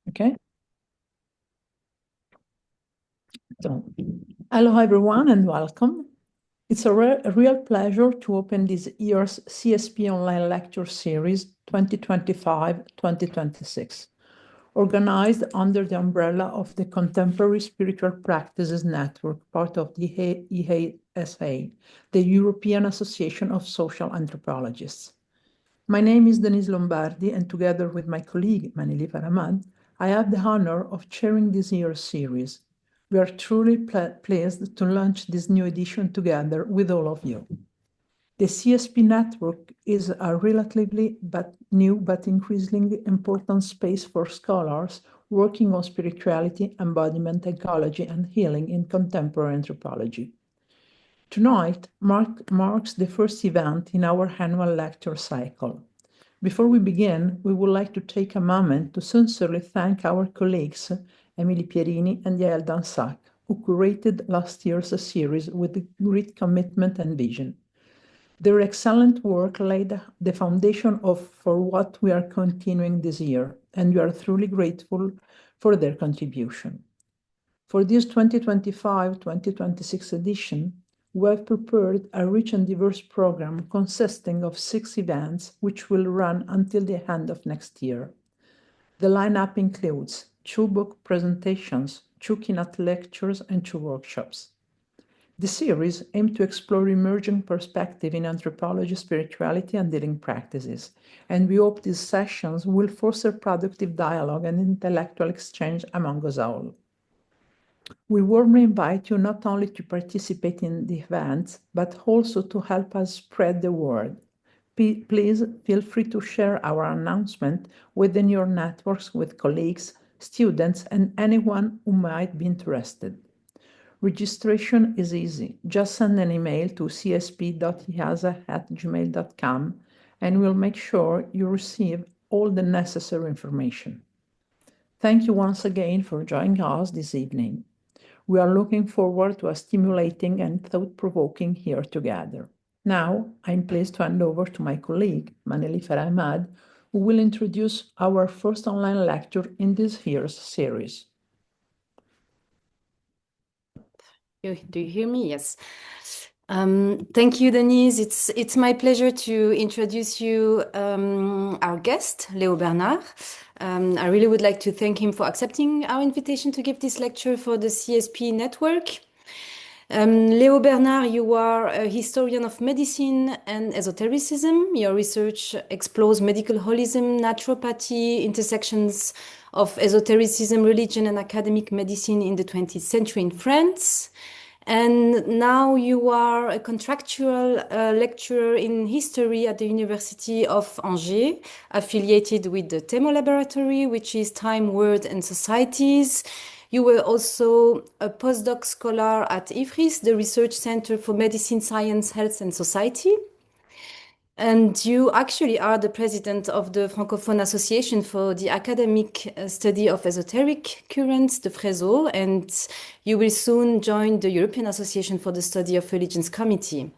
Okay. So, hello everyone and welcome. It's a real pleasure to open this year's CSP Online Lecture Series 2025-2026, organized under the umbrella of the Contemporary Spiritual Practices Network, part of the EASA, the European Association of Social Anthropologists. My name is Denise Lombardi, and together with my colleague Manéli Farahmand, I have the honor of chairing this year's series. We are truly pleased to launch this new edition together with all of you. The CSP network is a relatively new but increasingly important space for scholars working on spirituality, embodiment, ecology, and healing in contemporary anthropology. Tonight marks the first event in our annual lecture cycle. Before we begin, we would like to take a moment to sincerely thank our colleagues, Emily Pierini and Yael Dansac, who curated last year's series with great commitment and vision. Their excellent work laid the foundation for what we are continuing this year, and we are truly grateful for their contribution. For this 2025-2026 edition, we have prepared a rich and diverse program consisting of 6 events which will run until the end of next year. The lineup includes 2 book presentations, 2 keynote lectures, and 2 workshops. The series aims to explore emerging perspectives in anthropology, spirituality, and healing practices, and we hope these sessions will foster productive dialogue and intellectual exchange among us all. We warmly invite you not only to participate in the events, but also to help us spread the word. Please feel free to share our announcement within your networks with colleagues, students, and anyone who might be interested. Registration is easy. Just send an email to csp.easa@gmail.com and we'll make sure you receive all the necessary information. Thank you once again for joining us this evening. We are looking forward to a stimulating and thought-provoking year together. Now, I'm pleased to hand over to my colleague, Manéli Farahmand, who will introduce our first online lecture in this year's series. Do you hear me? Yes. Thank you, Denise. It's my pleasure to introduce you our guest, Léo Bernard. I really would like to thank him for accepting our invitation to give this lecture for the CSP network. Léo Bernard, you are a historian of medicine and esotericism. Your research explores medical holism, naturopathy, intersections of esotericism, religion, and academic medicine in the 20th century in France. And now you are a contractual lecturer in history at the University of Angers, affiliated with the TEMO Laboratory, which is Time, Word, and Societies. You were also a postdoc scholar at IFRIS, the Research Center for Medicine, Science, Health, and Society. And you actually are the president of the Francophone Association for the Academic Study of Esoteric Currents, the FRESO, and you will soon join the European Association for the Study of Religions Committee.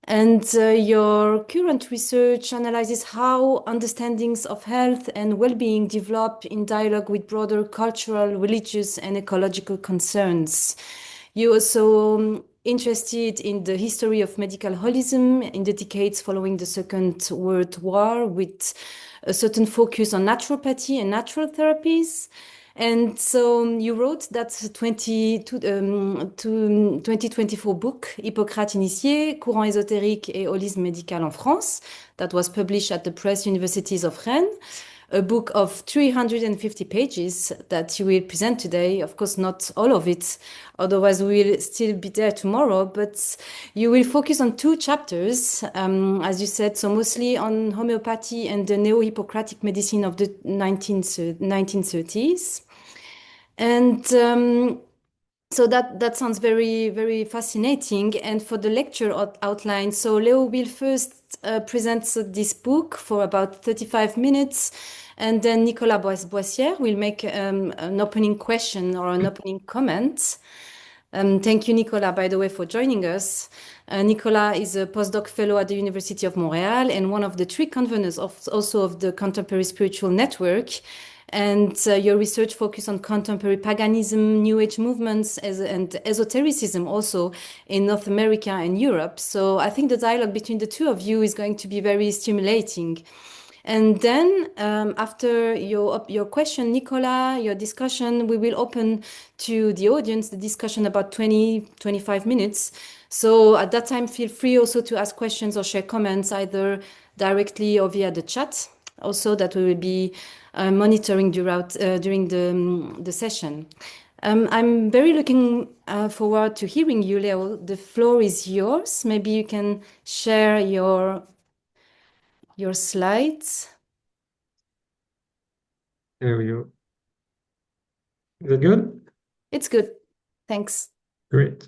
And your current research analyzes how understandings of health and well-being develop in dialogue with broader cultural, religious, and ecological concerns. You also interested in the history of medical holism in the decades following the Second World War, with a certain focus on naturopathy and natural therapies. And so you wrote that 2024 book, Hippocrate, initié, Courants, ésotériques et holisme, médical en France, that was published at the Press Universities of Rennes, a book of 350 pages that you will present today. Of course, not all of it, otherwise we will still be there tomorrow, but you will focus on 2 chapters, as you said, so mostly on homeopathy and the neo-Hippocratic medicine of the 1930s. And so that sounds very, very fascinating. And for the lecture outline, so Léo will first present this book for about 35 minutes, and then Nicolas Boissière will make an opening question or an opening comment. Thank you, Nicolas, by the way, for joining us. Nicolas is a postdoc fellow at the University of Montreal and one of the 3 conveners also of the Contemporary Spiritual Network. And your research focused on contemporary paganism, New Age movements, and esotericism also in North America and Europe. So I think the dialogue between the two of you is going to be very stimulating. And then after your question, Nicola, your discussion, we will open to the audience the discussion about 20-25 minutes. So at that time, feel free also to ask questions or share comments either directly or via the chat. Also, that we will be monitoring during the session. I'm very looking forward to hearing you, Leo. The floor is yours. Maybe you can share your slides. There we go. Is that good? It's good. Thanks. Great.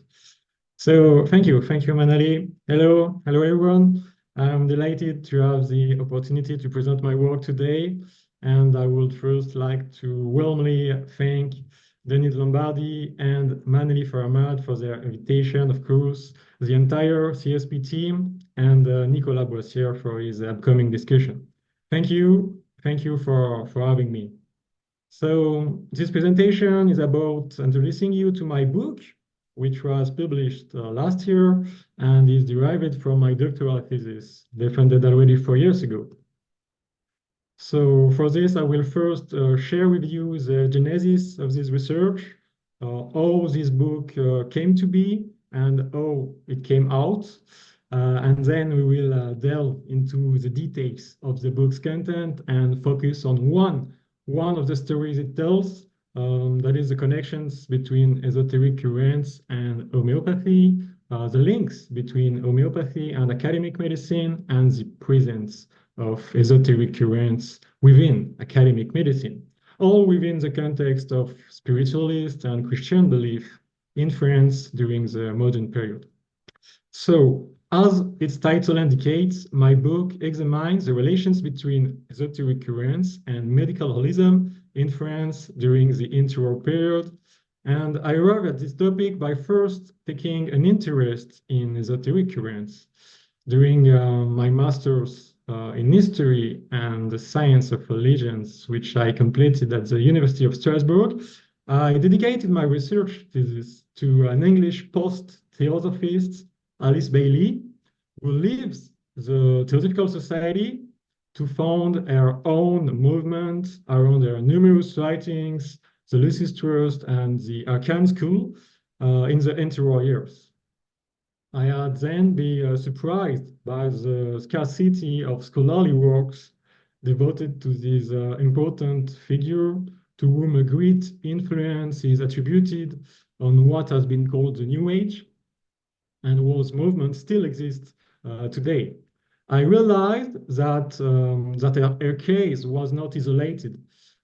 So thank you, Manéli. Hello, everyone. I'm delighted to have the opportunity to present my work today, and I would first like to warmly thank Denise Lombardi and Manéli Farahmand for their invitation, of course, the entire CSP team, and Nicolas Boissière for his upcoming discussion. Thank you for having me. So this presentation is about introducing you to my book, which was published last year and is derived from my doctoral thesis, defended already 4 years ago. So for this, I will first share with you the genesis of this research, how this book came to be and how it came out. And then we will delve into the details of the book's content and focus on one of the stories it tells, that is the connections between esoteric currents and homeopathy, the links between homeopathy and academic medicine, and the presence of esoteric currents within academic medicine, all within the context of spiritualist and Christian belief in France during the modern period. So, as its title indicates, my book examines the relations between esoteric currents and medical holism in France during the interwar period. And I arrived at this topic by first taking an interest in esoteric currents. During my master's in history and the science of religions, which I completed at the University of Strasbourg, I dedicated my research thesis to an English post-theosophist, Alice Bailey, who leaves the Theosophical Society to found her own movement around her numerous writings, the Lucis Trust and the Arcane School in the interwar years. I had then been surprised by the scarcity of scholarly works devoted to this important figure, to whom a great influence is attributed on what has been called the New Age, and whose movement still exists today. I realized that her case was not isolated,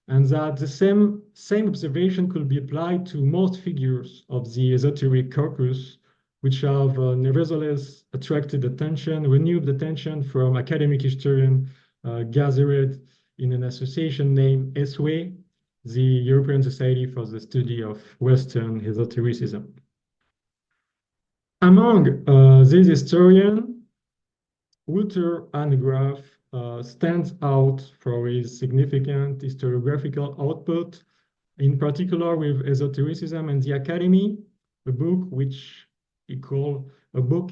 and that the same observation could be applied to most figures of the esoteric corpus, which have nevertheless attracted attention, renewed attention from academic historians gathered in an association named ESWE, the European Society for the Study of Western Esotericism. Among these historians, Walter Hanegraaff stands out for his significant historiographical output, in particular with Esotericism and the Academy, a book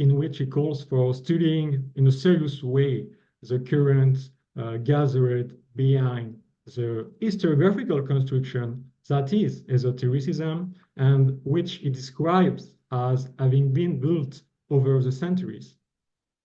in which he calls for studying in a serious way the currents gathered behind the historiographical construction that is esotericism, and which he describes as having been built over the centuries.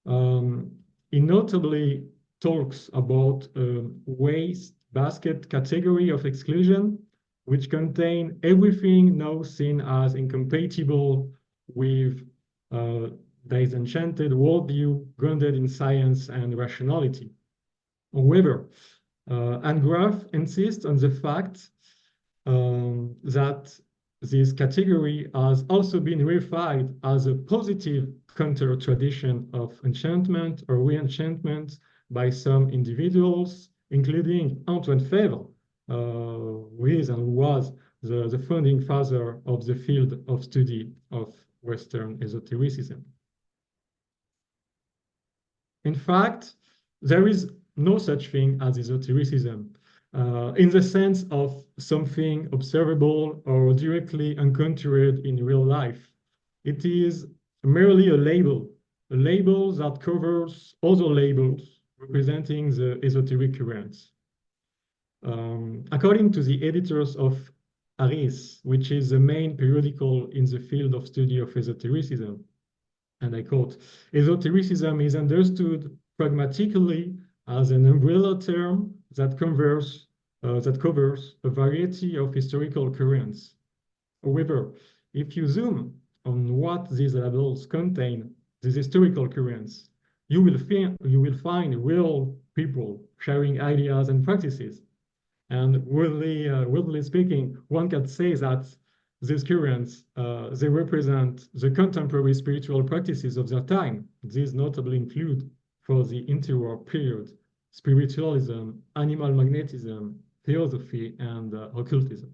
He notably talks about a waste basket category of exclusion, which contain everything now seen as incompatible with this enchanted worldview grounded in science and rationality. However, Hanegraaff insists on the fact that this category has also been reified as a positive counter-tradition of enchantment or re-enchantment by some individuals, including Antoine Febvre, who is and was the founding father of the field of study of Western esotericism. In fact, there is no such thing as esotericism. in the sense of something observable or directly encountered in real life. It is merely a label that covers other labels representing the esoteric currents. According to the editors of Aris, which is the main periodical in the field of study of esotericism, and I quote, "Esotericism is understood pragmatically as an umbrella term that covers a variety of historical currents. However, if you zoom on what these labels contain, these historical currents, you will find real people sharing ideas and practices. And worldly speaking, one can say that these currents, they represent the contemporary spiritual practices of their time. These notably include, for the interwar period, spiritualism, animal magnetism, theosophy, and occultism.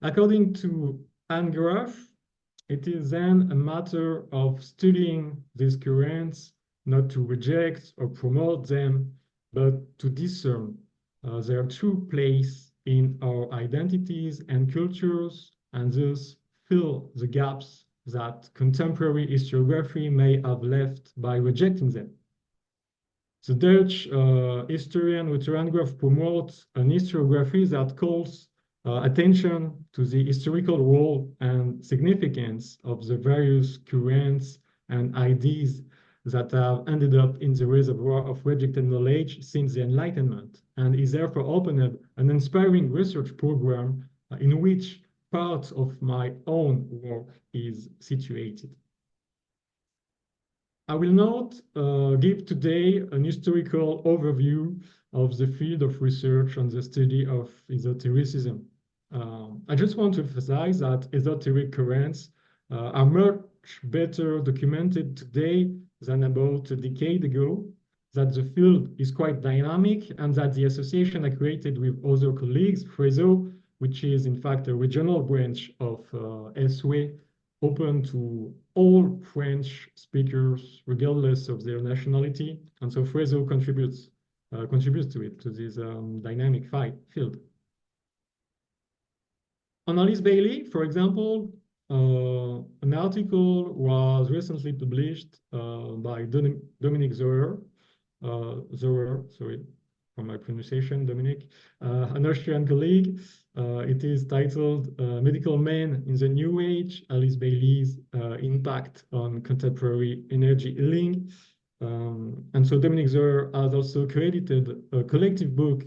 According to Anne Graff, it is then a matter of studying these currents, not to reject or promote them, but to discern their true place in our identities and cultures, and thus fill the gaps that contemporary historiography may have left by rejecting them. The Dutch historian Wouter Graaf promotes an historiography that calls attention to the historical role and significance of the various currents and ideas that have ended up in the reservoir of rejected knowledge since the Enlightenment, and is therefore opened an inspiring research program in which part of my own work is situated. I will not give today an historical overview of the field of research on the study of esotericism. I just want to emphasize that esoteric currents are much better documented today than about a decade ago, that the field is quite dynamic, and that the association I created with other colleagues, FRESO, which is in fact a regional branch of SWE, open to all French speakers, regardless of their nationality. And so FRESO contributes to it, to this dynamic field. On Alice Bailey, for example, an article was recently published by Dominic Zoer, sorry for my pronunciation, Dominic, an Austrian colleague. It is titled Medical Men in the New Age, Alice Bailey's Impact on Contemporary Energy Healing. And so Dominic Zoer has also credited a collective book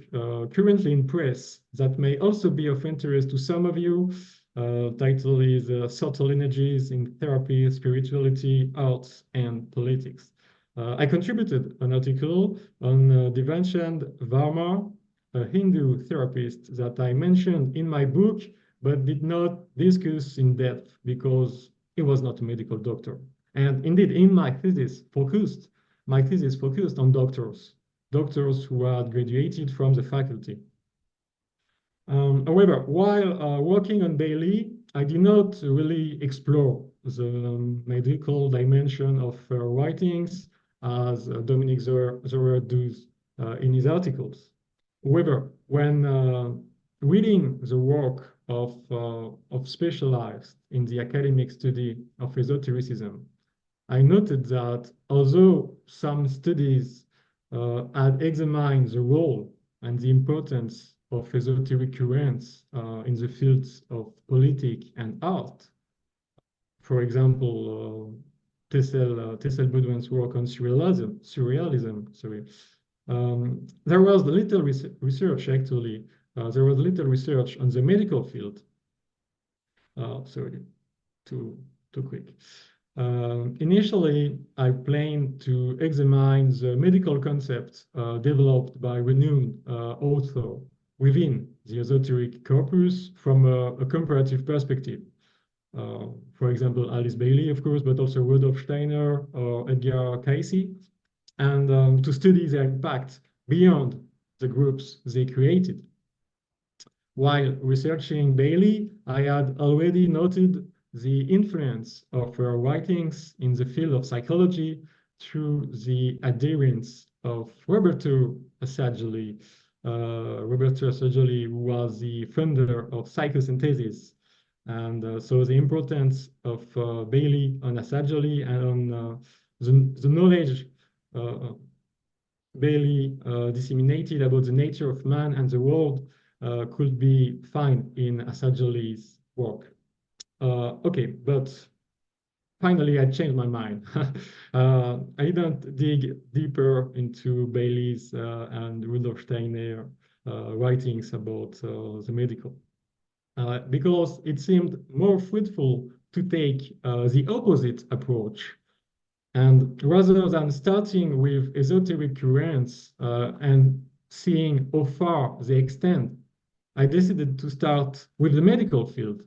currently in press that may also be of interest to some of you. Title is Subtle Energies in Therapy, Spirituality, Arts, and Politics. I contributed an article on Devanchand Varma, a Hindu therapist that I mentioned in my book, but did not discuss in depth because he was not a medical doctor. And indeed, in my thesis focused on doctors who had graduated from the faculty. However, while working on Bailey, I did not really explore the medical dimension of her writings as Dominic Zoer does in his articles. However, when reading the work of specialists in the academic study of esotericism, I noted that although some studies had examined the role and the importance of esoteric currents in the fields of politics and art, for example, Tessel Baudouin's work on surrealism, there was little research actually. There was little research on the medical field. Sorry, too quick. Initially, I planned to examine the medical concepts developed by renowned authors within the esoteric corpus from a comparative perspective. For example, Alice Bailey, of course, but also Rudolf Steiner or Edgar Cayce, and to study their impact beyond the groups they created. While researching Bailey, I had already noted the influence of her writings in the field of psychology through the adherence of Roberto Assaggeli Roberto Assagioli, who was the founder of psychosynthesis. And so the importance of Bailey on Assagioli and on the knowledge Bailey disseminated about the nature of man and the world could be found in Assagioli's work. Okay, but finally I changed my mind. I didn't dig deeper into Bailey's and Rudolf Steiner writings about the medical. Because it seemed more fruitful to take the opposite approach. And rather than starting with esoteric currents and seeing how far they extend, I decided to start with the medical field,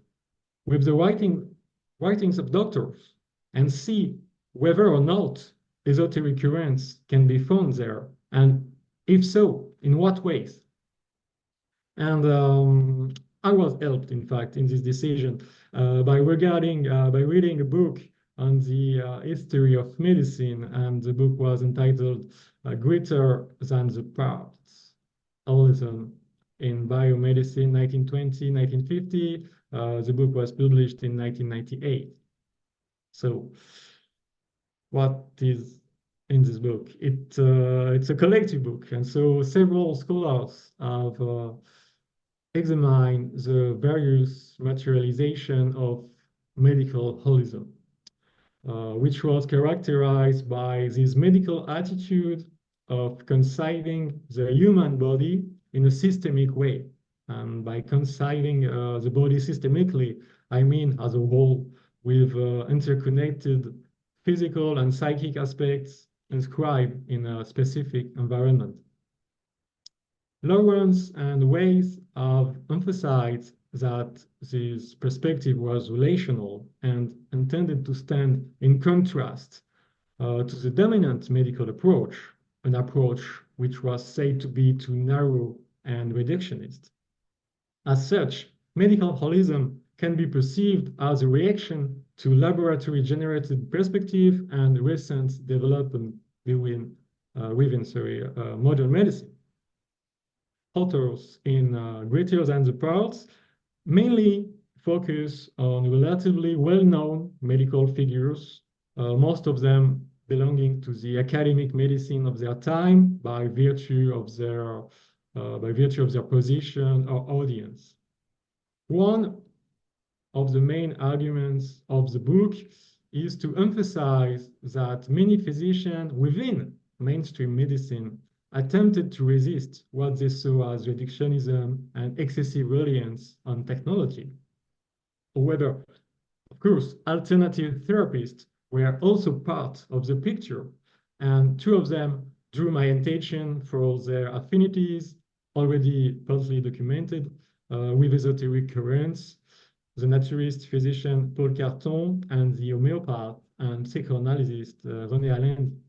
with the writings of doctors, and see whether or not esoteric currents can be found there, and if so, in what ways. And I was helped, in fact, in this decision by reading a book on the history of medicine, and the book was entitled Greater Than the Parts, Holism in Biomedicine, 1920-1950. The book was published in 1998. So what is in this book? It's a collective book, and so several scholars have examined the various materialization of medical holism. Which was characterized by this medical attitude of conceiving the human body in a systemic way. And by conceiving the body systemically, I mean as a whole, with interconnected physical and psychic aspects inscribed in a specific environment. Lawrence and Weiss have emphasized that this perspective was relational and intended to stand in contrast to the dominant medical approach, an approach which was said to be too narrow and reductionist. As such, medical holism can be perceived as a reaction to laboratory-generated perspective and recent development within modern medicine. Authors in Greater Than the Parts mainly focus on relatively well-known medical figures, most of them belonging to the academic medicine of their time by virtue of their position or audience. One of the main arguments of the book is to emphasize that many physicians within mainstream medicine attempted to resist what they saw as reductionism and excessive reliance on technology. However, of course, alternative therapists were also part of the picture, and two of them drew my attention for their affinities, already partly documented, with esoteric currents, the naturist physician Paul Carton and the homeopath and psychoanalyst René Allen.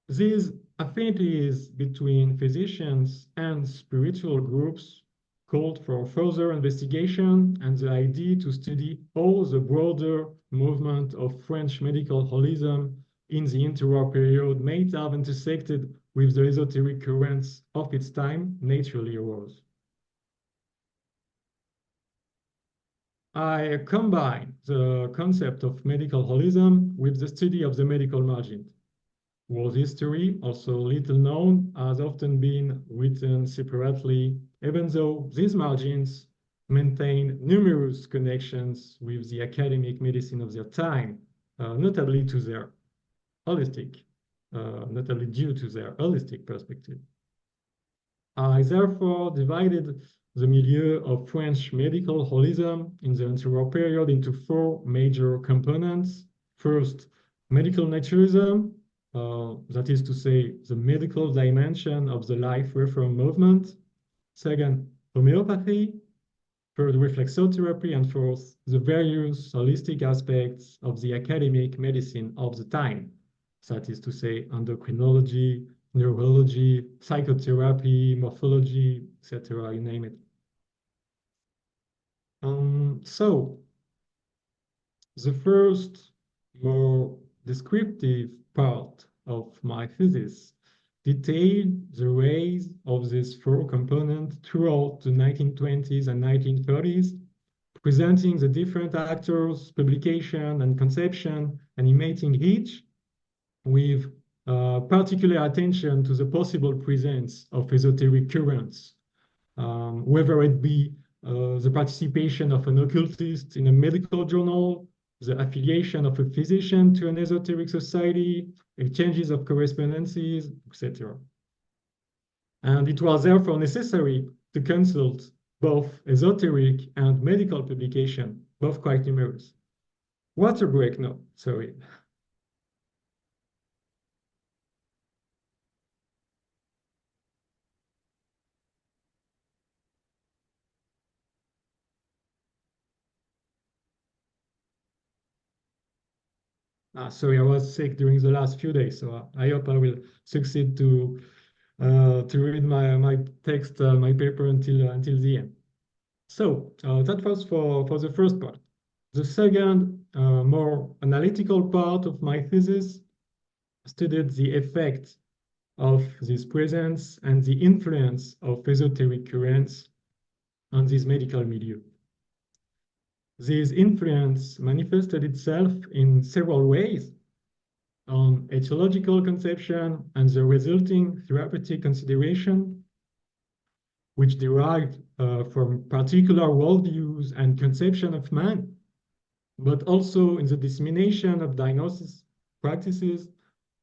These affinities between physicians and spiritual groups called for further investigation and the idea to study all the broader movement of French medical holism in the interwar period may have intersected with the esoteric currents of its time naturally arose. I combine the concept of medical holism with the study of the medical margin, whose history, also little known, has often been written separately, even though these margins maintain numerous connections with the academic medicine of their time, notably due to their holistic perspective. I therefore divided the milieu of French medical holism in the interwar period into four major components. First, medical naturism, that is to say, the medical dimension of the life reform movement. Second, homeopathy. Third, reflexotherapy. And fourth, the various holistic aspects of the academic medicine of the time. That is to say, endocrinology, neurology, psychotherapy, morphology, etc., you name it. So, the first more descriptive part of my thesis detailed the rise of this four component throughout the 1920s and 1930s, presenting the different actors, publication, and conception, animating each with particular attention to the possible presence of esoteric currents, whether it be the participation of an occultist in a medical journal, the affiliation of a physician to an esoteric society, exchanges of correspondences, etc. And it was therefore necessary to consult both esoteric and medical publication, both quite numerous. Water break? No, sorry. Sorry, I was sick during the last few days, so I hope I will succeed to read my text, my paper until the end. So that was for the first part. The second, more analytical part of my thesis studied the effect of this presence and the influence of esoteric currents on this medical milieu. This influence manifested itself in several ways on etiological conception and the resulting therapeutic consideration, which derived from particular worldviews and conception of man, but also in the dissemination of diagnosis practices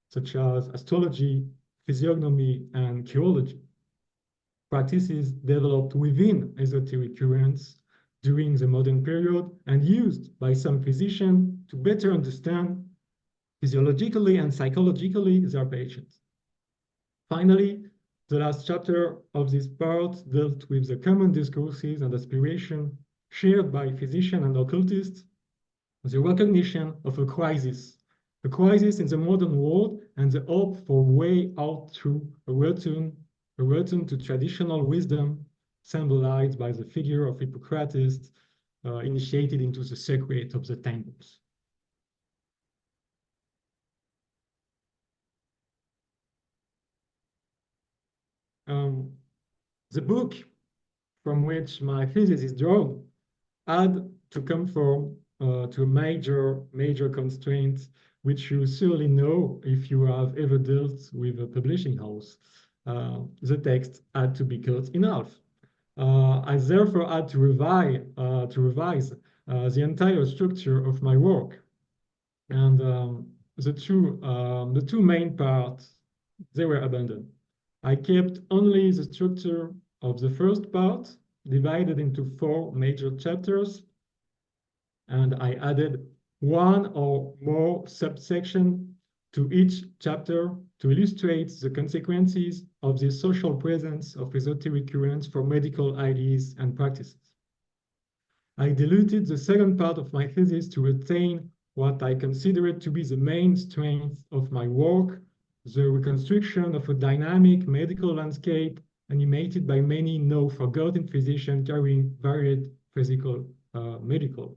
such as astrology, physiognomy, and chirology, practices developed within esoteric currents during the modern period and used by some physicians to better understand physiologically and psychologically their patients. Finally, the last chapter of this part dealt with the common discourses and aspiration shared by physicians and occultists, the recognition of a crisis in the modern world, and the hope for a way out through a return to traditional wisdom, symbolized by the figure of Hippocrate, initiated into the secret of the temples. The book from which my thesis is drawn had to conform to a major constraint, which you surely know if you have ever dealt with a publishing house. The text had to be cut in half. I therefore had to revise the entire structure of my work. And the two main parts, they were abandoned. I kept only the structure of the first part, divided into 4 major chapters, and I added one or more subsections to each chapter to illustrate the consequences of the social presence of esoteric currents for medical ideas and practices. I diluted the second part of my thesis to retain what I considered to be the main strength of my work, the reconstruction of a dynamic medical landscape animated by many now forgotten physicians carrying varied physical medical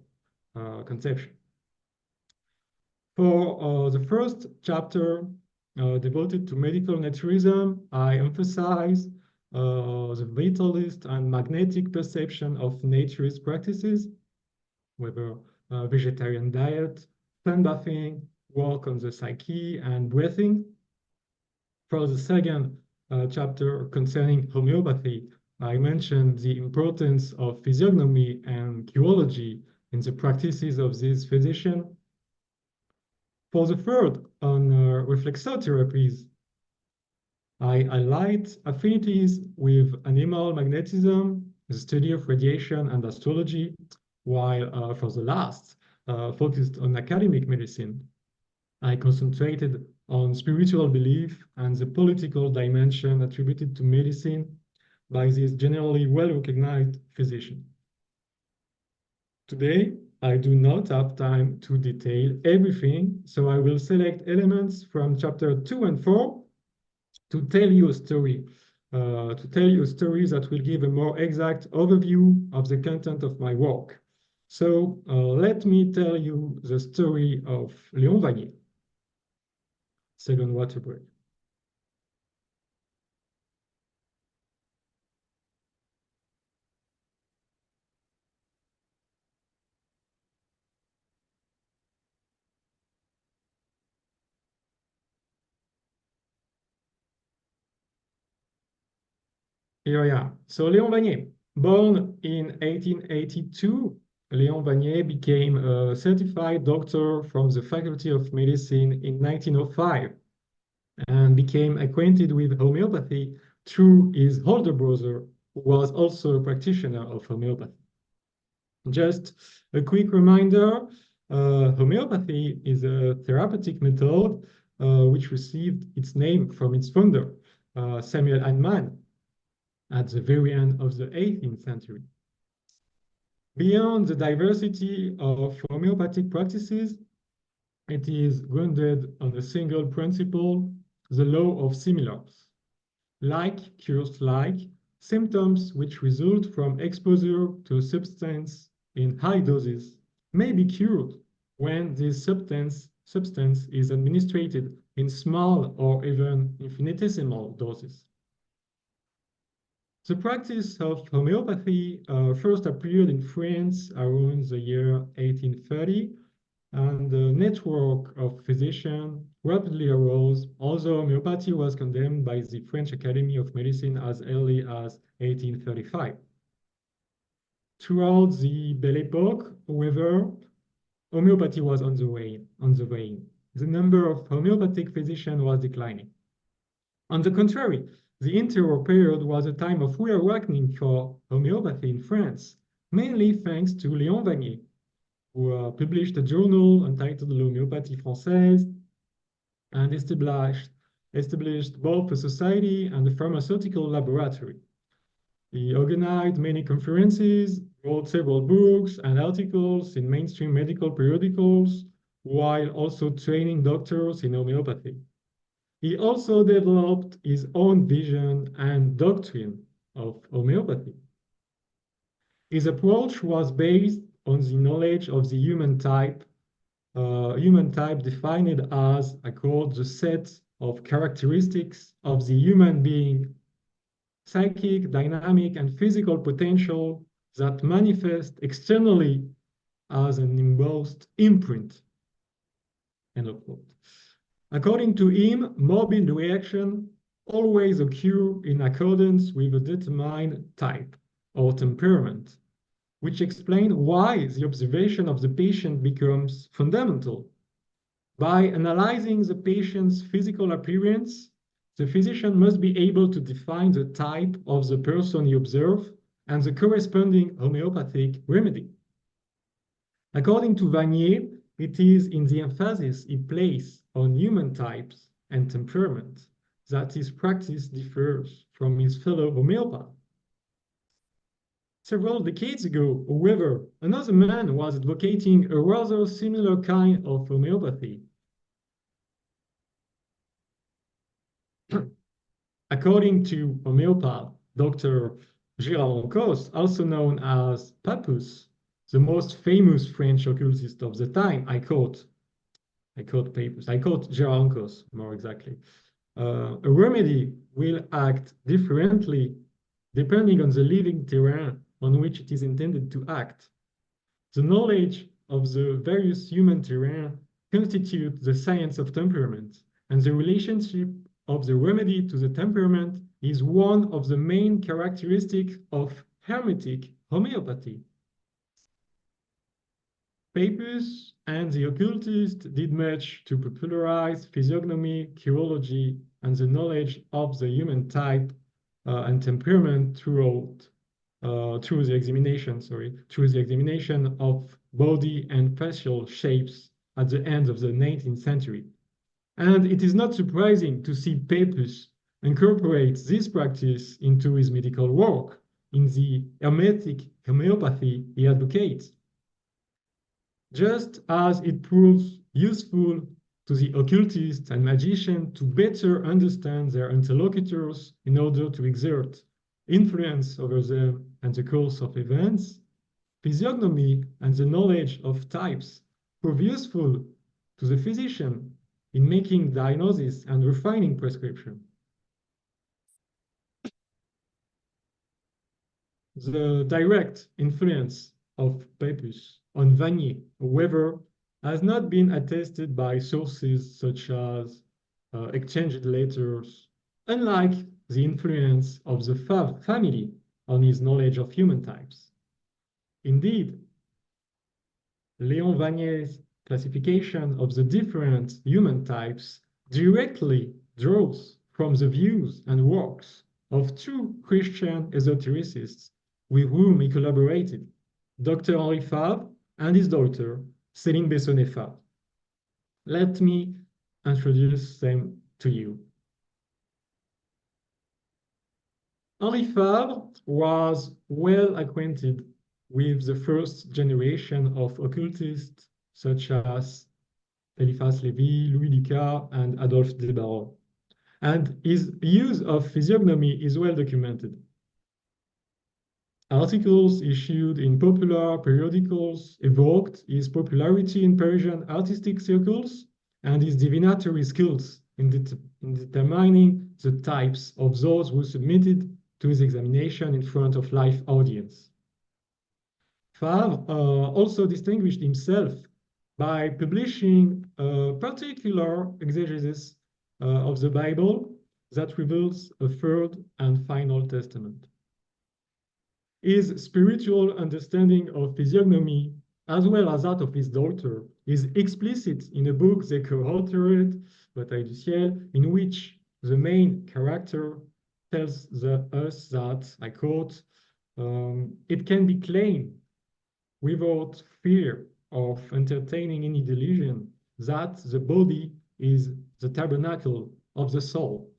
conception. For the first chapter devoted to medical naturism, I emphasize the vitalist and magnetic perception of naturist practices, whether vegetarian diet, sunbathing, work on the psyche, and breathing. For the second chapter concerning homeopathy, I mentioned the importance of physiognomy and chirology in the practices of these physicians. For the third, on reflexotherapies, I highlight affinities with animal magnetism, the study of radiation and astrology, while for the last, focused on academic medicine. I concentrated on spiritual belief and the political dimension attributed to medicine by this generally well-recognized physician. Today, I do not have time to detail everything, so I will select elements from chapter 2 and 4 to tell you a story, that will give a more exact overview of the content of my work. So let me tell you the story of Léon Vanier. Second water break. Here I am. So Léon Vanier, born in 1882, Léon Vanier became a certified doctor from the Faculty of Medicine in 1905 and became acquainted with homeopathy through his older brother, who was also a practitioner of homeopathy. Just a quick reminder, homeopathy is a therapeutic method which received its name from its founder, Samuel Hahnemann, at the very end of the 18th century. Beyond the diversity of homeopathic practices, it is grounded on a single principle, the law of similars. Like cures like, symptoms which result from exposure to a substance in high doses may be cured when this substance is administered in small or even infinitesimal doses. The practice of homeopathy first appeared in France around the year 1830, and the network of physicians rapidly arose, although homeopathy was condemned by the French Academy of Medicine as early as 1835. Throughout the Belle Époque, however, homeopathy was on the wane. The number of homeopathic physicians was declining. On the contrary, the interwar period was a time of reawakening for homeopathy in France, mainly thanks to Léon Vanier, who published a journal entitled L'Homéopathie Française and established both a society and a pharmaceutical laboratory. He organized many conferences, wrote several books and articles in mainstream medical periodicals, while also training doctors in homeopathy. He also developed his own vision and doctrine of homeopathy. His approach was based on the knowledge of the human type defined as, I quote, the set of characteristics of the human being, psychic, dynamic, and physical potential that manifest externally as an embossed imprint, end of quote. According to him, morbid reaction always occur in accordance with a determined type or temperament, which explain why the observation of the patient becomes fundamental. By analyzing the patient's physical appearance, the physician must be able to define the type of the person he observes and the corresponding homeopathic remedy. According to Vanier, it is in the emphasis he places on human types and temperament that his practice differs from his fellow homeopaths. Several decades ago, however, another man was advocating a rather similar kind of homeopathy. According to homeopath Dr. Giraud, also known as Papus, the most famous French occultist of the time, I quote Giraud more exactly. A remedy will act differently depending on the living terrain on which it is intended to act. The knowledge of the various human terrain constitutes the science of temperament, and the relationship of the remedy to the temperament is one of the main characteristics of hermetic homeopathy. Papus and the occultists did much to popularize physiognomy, chirology, and the knowledge of the human type and temperament through the examination of body and facial shapes at the end of the 19th century. And it is not surprising to see Papus incorporate this practice into his medical work in the hermetic homeopathy he advocates. Just as it proves useful to the occultist and magician to better understand their interlocutors in order to exert influence over them and the course of events, physiognomy and the knowledge of types prove useful to the physician in making diagnosis and refining prescription. The direct influence of Papus on Vanier, however, has not been attested by sources such as exchanged letters, unlike the influence of the family on his knowledge of human types. Indeed, Léon Vanier's classification of the different human types directly draws from the views and works of two Christian esotericists with whom he collaborated, Dr. Henri Fabre and his daughter, Céline Bessonnet-Fabre. Let me introduce them to you. Henri Fabre was well acquainted with the first generation of occultists such as Eliphas Lévy, Louis Lucas, and Adolphe Desbarreaux. And his use of physiognomy is well documented. Articles issued in popular periodicals evoked his popularity in Parisian artistic circles and his divinatory skills in determining the types of those who submitted to his examination in front of live audience. Fabre also distinguished himself by publishing a particular exegesis of the Bible that reveals a third and final testament. His spiritual understanding of physiognomy, as well as that of his daughter, is explicit in a book they co-authored, Bataille du Ciel, in which the main character tells us that, I quote, it can be claimed without fear of entertaining any delusion that the body is the tabernacle of the soul.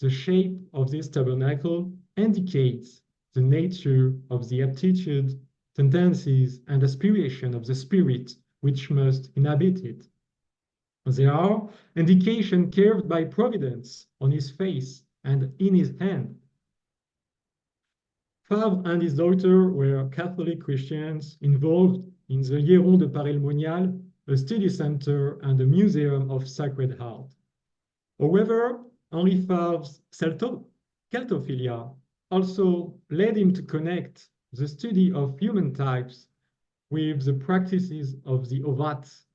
The shape of this tabernacle indicates the nature of the aptitude, tendencies, and aspiration of the spirit which must inhabit it. There are indications carved by providence on his face and in his hand. Fabre and his daughter were Catholic Christians involved in the Héron de Paray-le-Monial, a study center and a museum of sacred art. However, Henri Fabre's Celtophilia also led him to connect the study of human types with the practices of the Ovats.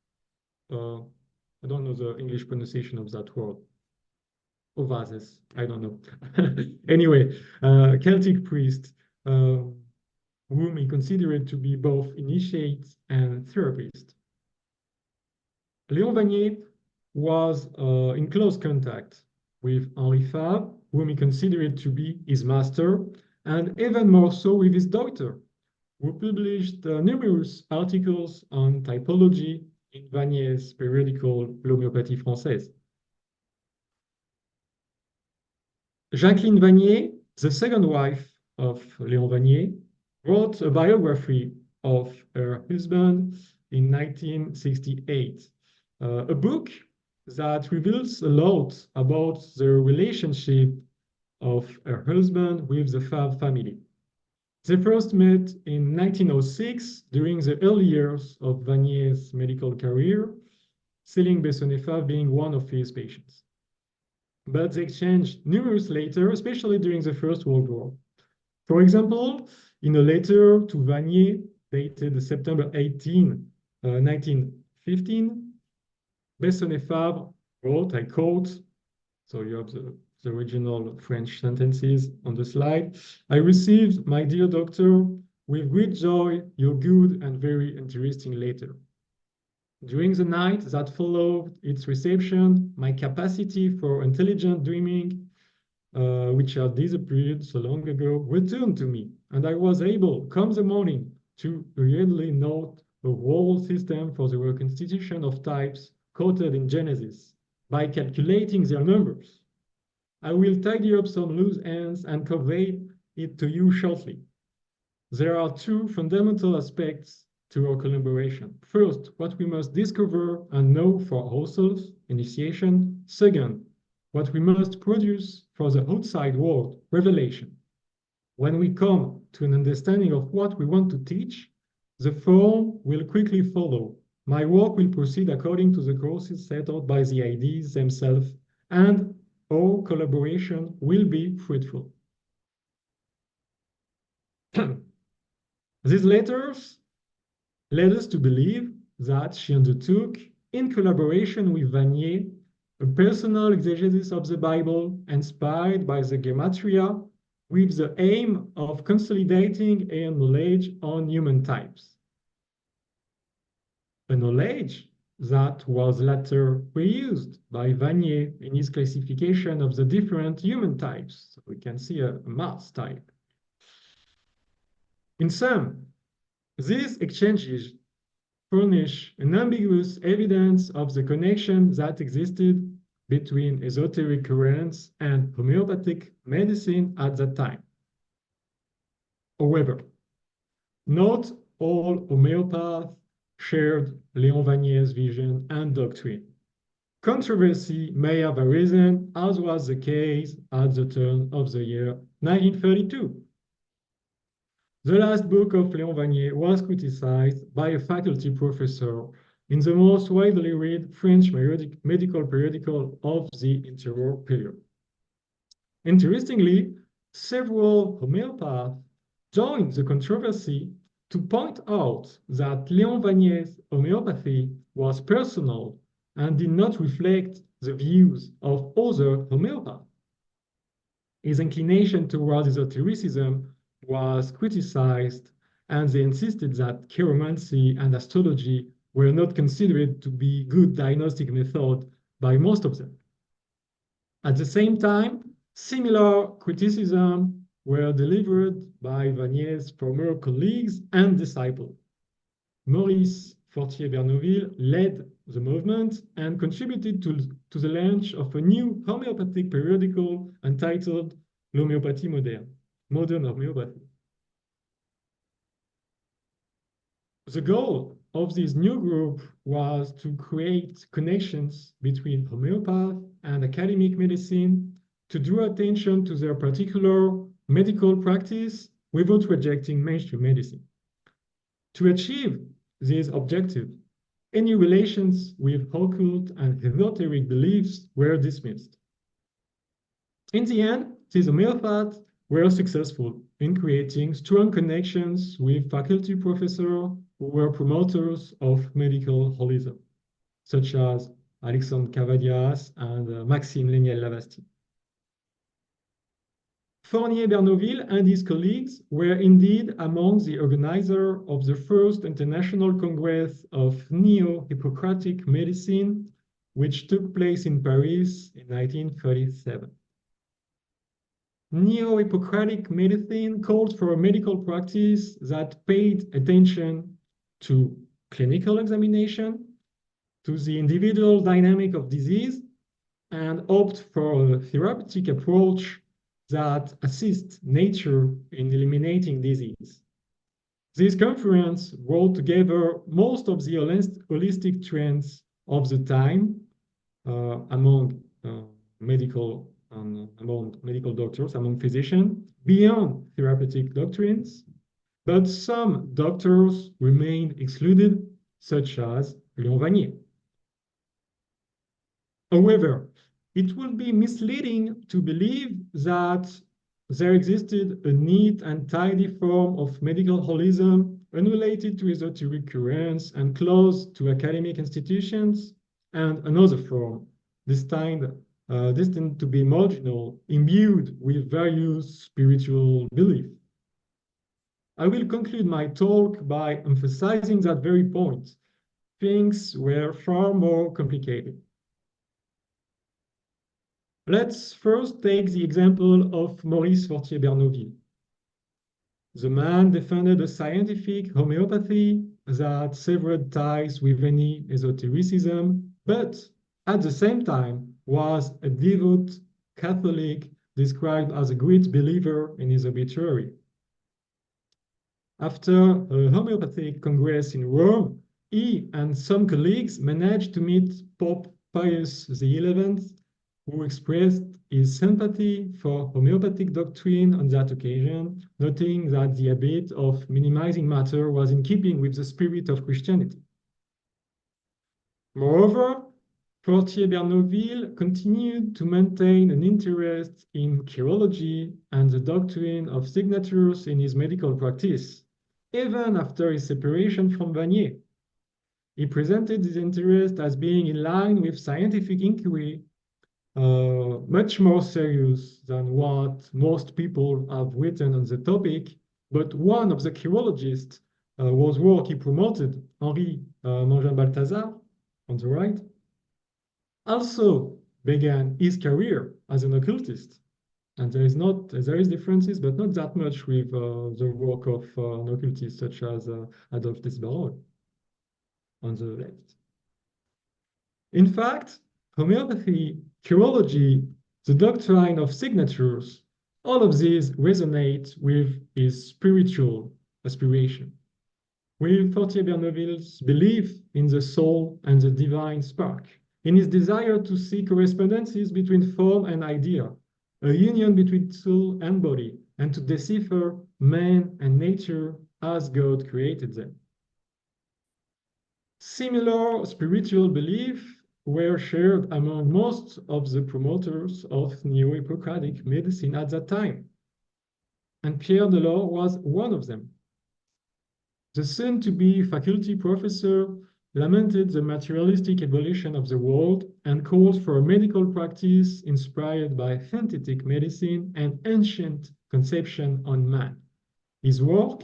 I don't know the English pronunciation of that word. Ovases, I don't know. Anyway, Celtic priest, whom he considered to be both initiate and therapist. Léon Vanier was in close contact with Henri Fabre, whom he considered to be his master, and even more so with his daughter, who published numerous articles on typology in Vanier's periodical L'Homéopathie Française. Jacqueline Vanier, the second wife of Léon Vanier, wrote a biography of her husband in 1968, a book that reveals a lot about the relationship of her husband with the Fabre family. They first met in 1906 during the early years of Vanier's medical career, Céline Bessonnet-Fabre being one of his patients. But they exchanged numerous later, especially during the First World War. For example, in a letter to Vanier dated September 18, 1915, Bessonnet-Fabre wrote, I quote, so you have the original French sentences on the slide. I received, my dear doctor, with great joy, your good and very interesting letter. During the night that followed its reception, my capacity for intelligent dreaming, which had disappeared so long ago, returned to me, and I was able, come the morning, to readily note a whole system for the reconstitution of types quoted in Genesis by calculating their numbers. I will tidy up some loose ends and convey it to you shortly. There are two fundamental aspects to our collaboration. First, what we must discover and know for ourselves, initiation. Second, what we must produce for the outside world, revelation. When we come to an understanding of what we want to teach, the form will quickly follow. My work will proceed according to the courses set out by the ideas themselves, and our collaboration will be fruitful. These letters led us to believe that she undertook, in collaboration with Vanier, a personal exegesis of the Bible inspired by the Gematria with the aim of consolidating a knowledge on human types. A knowledge that was later reused by Vanier in his classification of the different human types. So we can see a Mars type. In sum, these exchanges furnish an ambiguous evidence of the connection that existed between esoteric currents and homeopathic medicine at that time. However, not all homeopaths shared Léon Vanier's vision and doctrine. Controversy may have arisen, as was the case at the turn of the year 1932. The last book of Léon Vanier was criticized by a faculty professor in the most widely read French medical periodical of the interwar period. Interestingly, several homeopaths joined the controversy to point out that Léon Vanier's homeopathy was personal and did not reflect the views of other homeopaths. His inclination towards esotericism was criticized, and they insisted that chiromancy and astrology were not considered to be good diagnostic methods by most of them. At the same time, similar criticisms were delivered by Vanier's former colleagues and disciples. Maurice Fortier-Bernoville led the movement and contributed to the launch of a new homeopathic periodical entitled L'Homéopathie Moderne, Modern Homeopathy. The goal of this new group was to create connections between homeopath and academic medicine to draw attention to their particular medical practice without rejecting mainstream medicine. To achieve this objective, any relations with occult and esoteric beliefs were dismissed. In the end, these homeopaths were successful in creating strong connections with faculty professors who were promoters of medical holism, such as Alexandre Cavadias and Maxime Léniel-Lavastie. Fournier-Bernoville and his colleagues were indeed among the organizers of the first International Congress of Neo-Hippocratic Medicine, which took place in Paris in 1937. Neo-Hippocratic medicine called for a medical practice that paid attention to clinical examination, to the individual dynamic of disease, and opted for a therapeutic approach that assists nature in eliminating disease. This conference brought together most of the holistic trends of the time among medical doctors, among physicians, beyond therapeutic doctrines, but some doctors remained excluded, such as Léon Vanier. However, it would be misleading to believe that there existed a neat and tidy form of medical holism unrelated to esoteric currents and close to academic institutions, and another form destined to be marginal, imbued with various spiritual beliefs. I will conclude my talk by emphasizing that very point. Things were far more complicated. Let's first take the example of Maurice Fortier-Bernoville. The man defended a scientific homeopathy that severed ties with any esotericism, but at the same time was a devout Catholic described as a great believer in his obituary. After a homeopathic congress in Rome, he and some colleagues managed to meet Pope Pius XI, who expressed his sympathy for homeopathic doctrine on that occasion, noting that the habit of minimizing matter was in keeping with the spirit of Christianity. Moreover, Fortier-Bernoville continued to maintain an interest in chirology and the doctrine of signatures in his medical practice, even after his separation from Vanier. He presented his interest as being in line with scientific inquiry much more serious than what most people have written on the topic. But one of the chirologists whose work he promoted, Henri Mangin Balthazar, on the right, also began his career as an occultist. And there is differences, but not that much with the work of an occultist such as Adolphe Desbarreaux on the left. In fact, homeopathy, chirology, the doctrine of signatures, all of these resonate with his spiritual aspiration, with Fortier-Berneville's belief in the soul and the divine spark, in his desire to see correspondences between form and idea, a union between soul and body, and to decipher man and nature as God created them. Similar spiritual beliefs were shared among most of the promoters of neo-Hippocratic medicine at that time, and Pierre Delors was one of them. The soon-to-be faculty professor lamented the materialistic evolution of the world and called for a medical practice inspired by synthetic medicine and ancient conception on man. His work,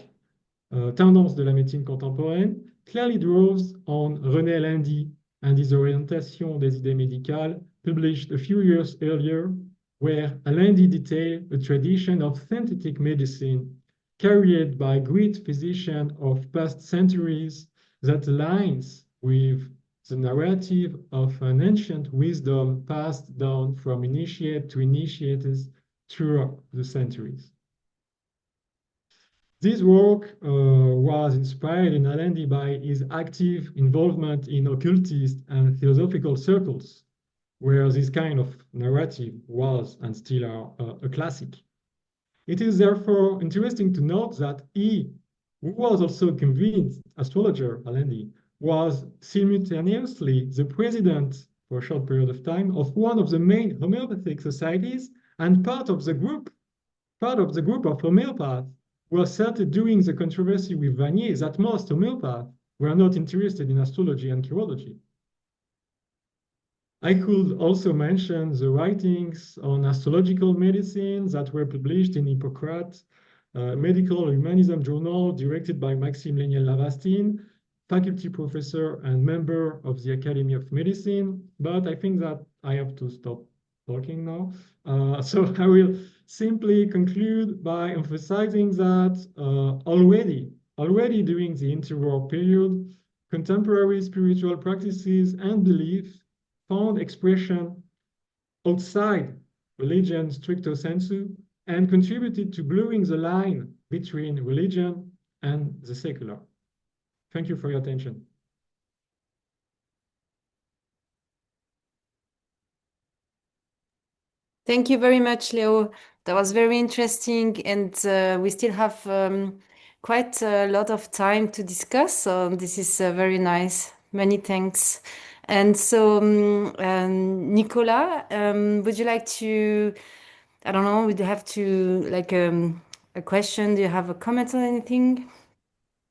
Tendance de la médecine contemporaine, clearly draws on René Lundy and his Orientation des idées médicales, published a few years earlier, where Lundy detailed a tradition of synthetic medicine carried by great physicians of past centuries that aligns with the narrative of an ancient wisdom passed down from initiate to initiates throughout the centuries. This work was inspired in Allende by his active involvement in occultist and philosophical circles, where this kind of narrative was and still are a classic. It is therefore interesting to note that he, who was also a convinced astrologer, Allende, was simultaneously the president for a short period of time of one of the main homeopathic societies and part of the group of homeopaths who asserted during the controversy with Vanier that most homeopaths were not interested in astrology and chirology. I could also mention the writings on astrological medicine that were published in Hippocrate, Medical Humanism Journal directed by Maxime Léniel-Lavastine, faculty professor and member of the Academy of Medicine. But I think that I have to stop talking now. So I will simply conclude by emphasizing that already during the interwar period, contemporary spiritual practices and beliefs found expression outside religion stricto sensu and contributed to blurring the line between religion and the secular. Thank you for your attention. Thank you very much, Leo. That was very interesting, and we still have quite a lot of time to discuss, so this is very nice. Many thanks. And so, Nicolas, would you like to, I don't know, would you have to, like a question? Do you have a comment on anything?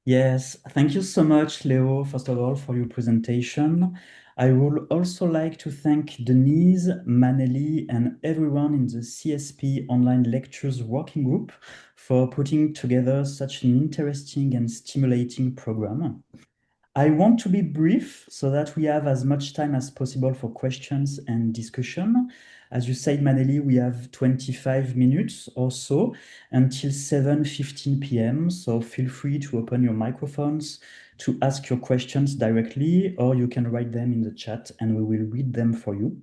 Yes, thank you so much, Leo, first of all, for your presentation. I would also like to thank Denise, Manéli, and everyone in the CSP Online Lectures working group for putting together such an interesting and stimulating program. I want to be brief so that we have as much time as possible for questions and discussion. As you said, Manéli, we have 25 minutes or so until 7:15 p.m. So feel free to open your microphones to ask your questions directly, or you can write them in the chat and we will read them for you.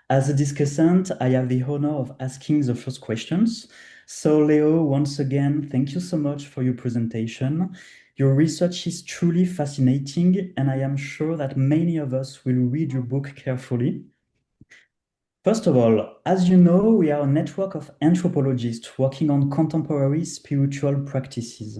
As a discussant, I have the honor of asking the first questions. So Leo, once again, thank you so much for your presentation. Your research is truly fascinating, and I am sure that many of us will read your book carefully. First of all, as you know, we are a network of anthropologists working on contemporary spiritual practices.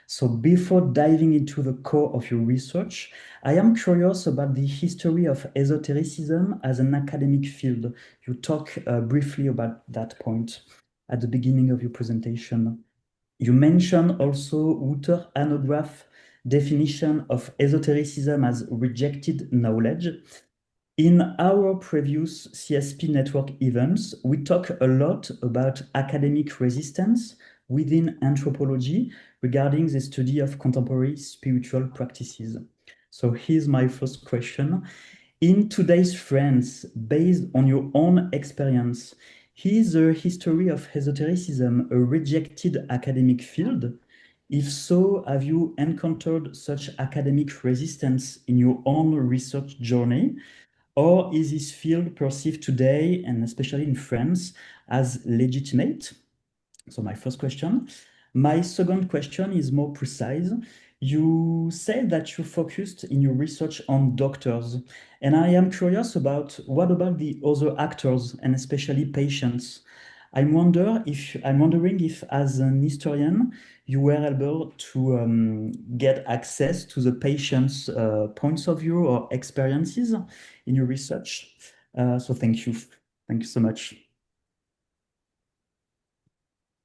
So before diving into the core of your research, I am curious about the history of esotericism as an academic field. You talk briefly about that point at the beginning of your presentation. You mentioned also Wouter Hanegraaff's definition of esotericism as rejected knowledge. In our previous CSP network events, we talk a lot about academic resistance within anthropology regarding the study of contemporary spiritual practices. So here's my first question. In today's France, based on your own experience, is the history of esotericism a rejected academic field? If so, have you encountered such academic resistance in your own research journey? Or is this field perceived today, and especially in France, as legitimate? So my first question. My second question is more precise. You said that you focused in your research on doctors, and I am curious about what about the other actors and especially patients? I'm wondering if, as an historian, you were able to get access to the patients' points of view or experiences in your research. So thank you so much.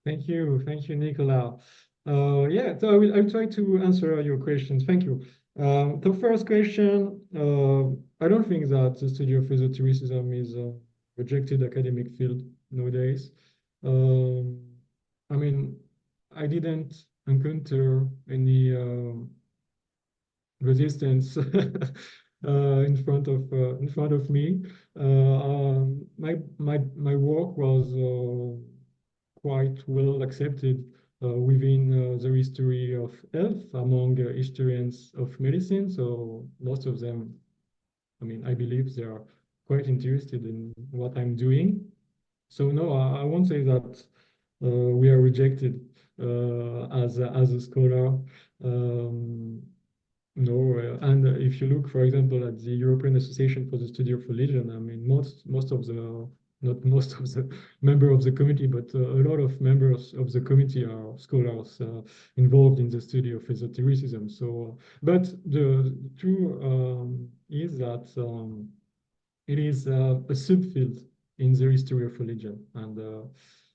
Thank you, Nicolas. Yeah, so I'll try to answer your questions. Thank you. The first question, I don't think that the study of esotericism is a rejected academic field nowadays. I mean, I didn't encounter any resistance in front of me. My work was quite well accepted within the history of health among historians of medicine. So most of them, I mean, I believe they are quite interested in what I'm doing. So no, I won't say that we are rejected as a scholar. No, and if you look, for example, at the European Association for the Study of Religion, I mean, most of the not most of the members of the committee, but a lot of members of the committee are scholars involved in the study of esotericism. So, but the true is that it is a subfield in the history of religion, and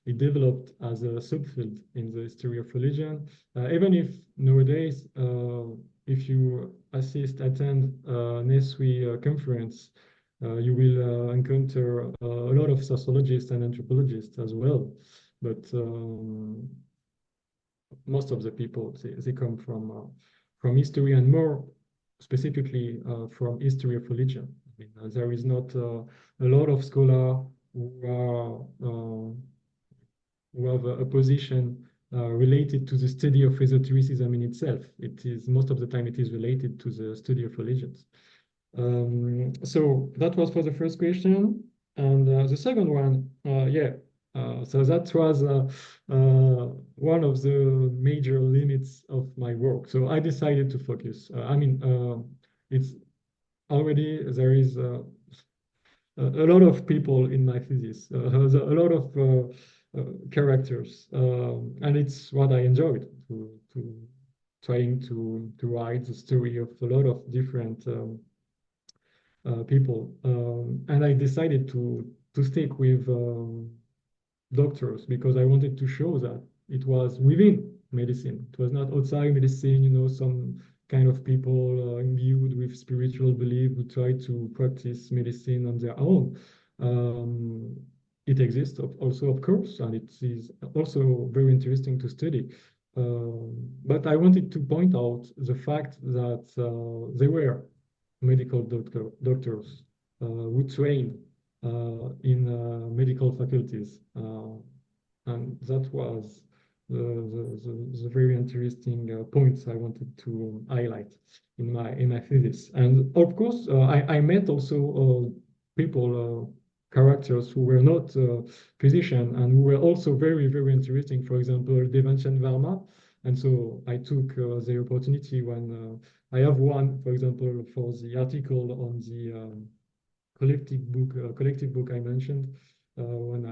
it developed as a subfield in the history of religion. Even if nowadays, if you attend NESWI conference, you will encounter a lot of sociologists and anthropologists as well. But most of the people, they come from history, and more specifically from history of religion. I mean, there is not a lot of scholars who have a position related to the study of esotericism in itself. It is most of the time it is related to the study of religions. So that was for the first question, and the second one, yeah. So that was one of the major limits of my work. So I decided to focus. I mean, it's already there is a lot of people in my thesis, a lot of characters, and it's what I enjoyed to trying to write the story of a lot of different people, and I decided to stick with doctors because I wanted to show that it was within medicine. It was not outside medicine, you know, some kind of people imbued with spiritual belief who try to practice medicine on their own. It exists also, of course, and it is also very interesting to study. But I wanted to point out the fact that they were medical doctors who trained in medical faculties, and that was the very interesting points I wanted to highlight in my thesis. And of course, I met also people, characters who were not physicians and who were also very, very interesting. For example, Devanshan Verma. And so I took the opportunity when I have one, for example, for the article on the collective book I mentioned, when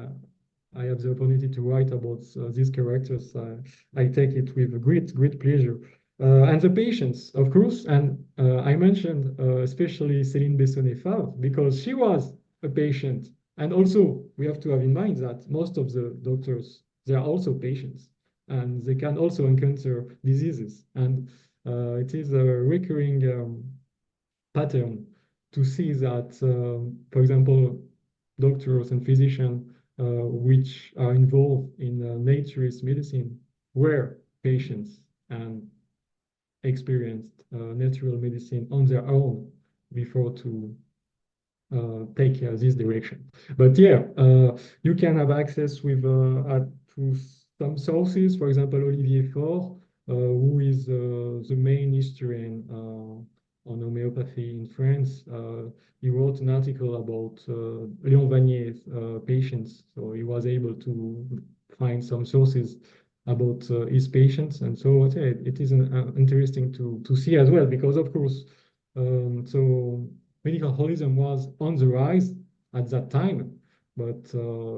I have the opportunity to write about these characters, I take it with a great pleasure. And the patients, of course, and I mentioned especially Céline Bessonnet-Favre, because she was a patient. And also, we have to have in mind that most of the doctors, they are also patients, and they can also encounter diseases. And it is a recurring pattern to see that, for example, doctors and physicians which are involved in naturist medicine were patients and experienced natural medicine on their own before to take this direction. But yeah, you can have access with to some sources. For example, Olivier Faure, who is the main historian on homeopathy in France. He wrote an article about Léon Vanier's patients, so he was able to find some sources about his patients, and so yeah, it is interesting to see as well, because of course, so medical holism was on the rise at that time, but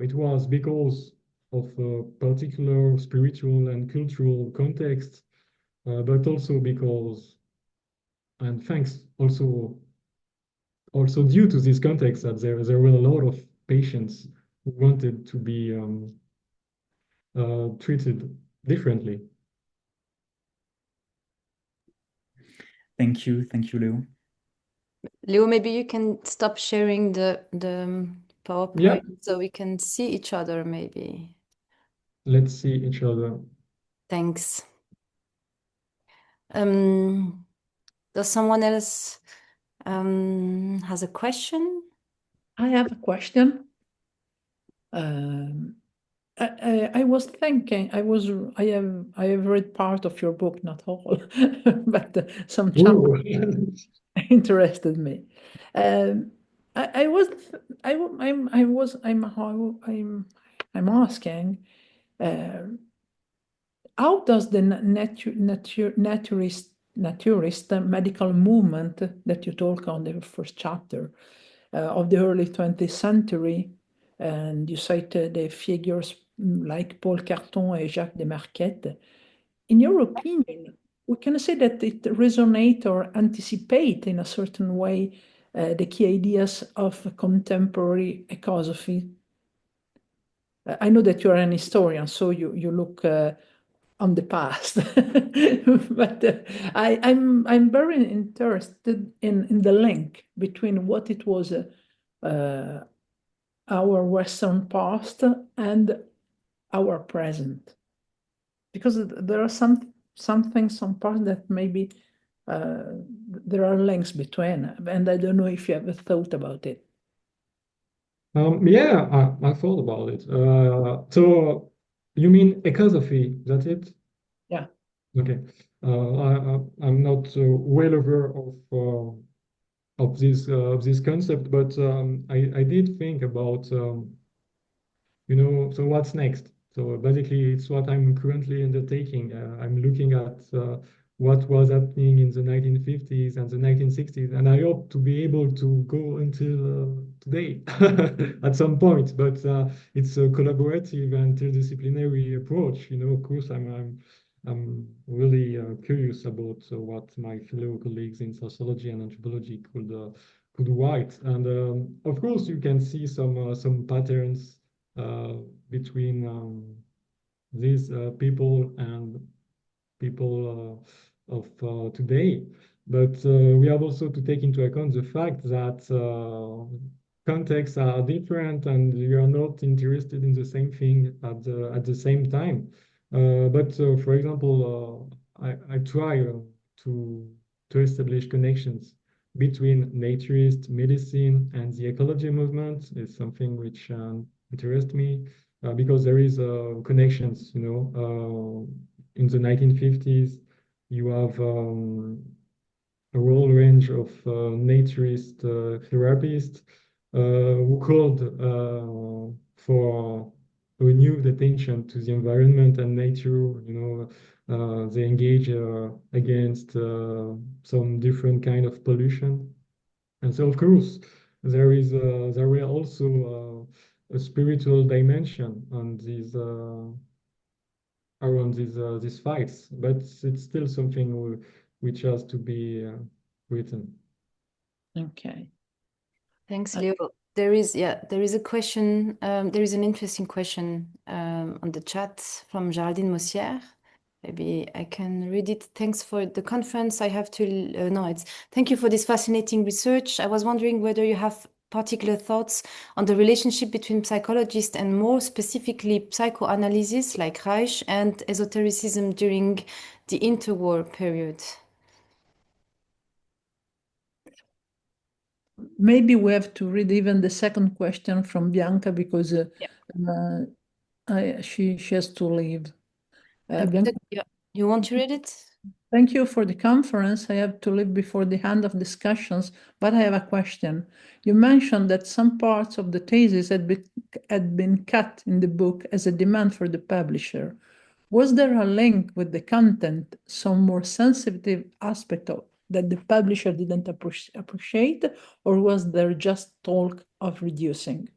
it was because of a particular spiritual and cultural context, but also because, and thanks also due to this context, that there were a lot of patients who wanted to be treated differently. Thank you, Leo. Leo, maybe you can stop sharing the PowerPoint Yeah. so we can see each other, maybe. Let's see each other. Thanks. Does someone else has a question? I have a question. I was thinking, I have read part of your book, not all, but some chapters interested me. I'm asking, how does the naturist medical movement that you talk on the first chapter of the early 20th century, and you cite the figures like Paul Carton and Jacques Desmarquettes, in your opinion, we can say that it resonate or anticipate in a certain way the key ideas of contemporary ecosophy. I know that you're an historian, so you look on the past, but I'm very interested in the link between what it was our Western past and our present, because there are some things, some parts that maybe there are links between, and I don't know if you ever thought about it. Yeah, I thought about it. So you mean ecosophy, that's it? Yeah. Okay. I'm not well aware of this concept, but I did think about so what's next? So basically, it's what I'm currently undertaking. I'm looking at what was happening in the 1950s and the 1960s, and I hope to be able to go until today at some point. But it's a collaborative and interdisciplinary approach. Of course, I'm really curious about what my fellow colleagues in sociology and anthropology could write, and of course, you can see some patterns between these people and people of today. But we have also to take into account the fact that contexts are different and you are not interested in the same thing at the same time. But for example, I try to establish connections between naturist medicine and the ecology movement. Is something which interests me because there is connections, in the 1950s, you have a whole range of naturist therapists who called for renewed attention to the environment and nature. They engage against some different kind of pollution. And so, of course, there were also a spiritual dimension on these around these fights, but it's still something which has to be written. Okay. Thanks, Leo. There is a question. There is an interesting question on the chat from Geraldine Mossière. Maybe I can read it. Thanks for the conference. I have to, no, it's thank you for this fascinating research. I was wondering whether you have particular thoughts on the relationship between psychologists and more specifically psychoanalysis like Reich and esotericism during the interwar period. Maybe we have to read even the second question from Bianca because she has to leave. Bianca, You want to read it? thank you for the conference. I have to leave before the end of discussions, but I have a question. You mentioned that some parts of the thesis had been cut in the book as a demand for the publisher. Was there a link with the content, some more sensitive aspect of that the publisher didn't appreciate, or was there just talk of reducing?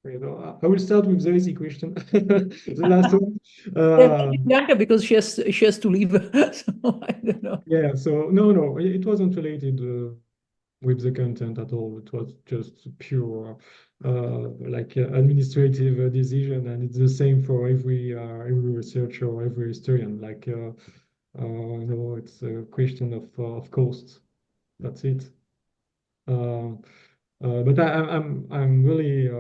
I will start with the easy question, the last one. Bianca, because she has to leave, so I don't know. Yeah, so no, it wasn't related with the content at all. It was just pure like administrative decision, and it's the same for every researcher or every historian. Like it's a question of cost. That's it. But I'm really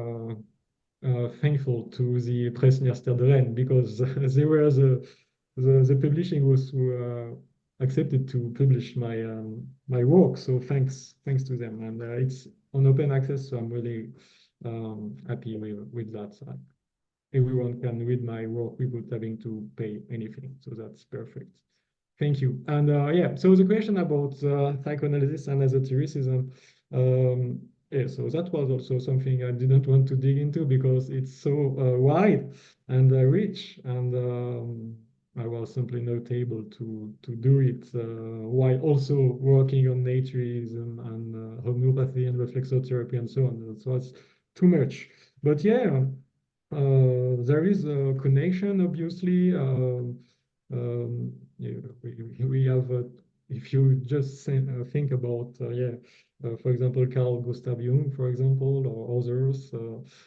thankful to the Presse Universitaire de Rennes because they were the publishing house who accepted to publish my work. So thanks to them, and it's on open access. So I'm really happy with that. Everyone can read my work without having to pay anything. So that's perfect. Thank you. And yeah, so the question about psychoanalysis and esotericism. Yeah, so that was also something I didn't want to dig into because it's so wide and rich, and I was simply not able to do it while also working on naturism and homeopathy and reflexotherapy and so on. So it's too much. But yeah, there is a connection, obviously. Yeah, we have, if you just think about, for example, Carl Gustav Jung, for example, or others.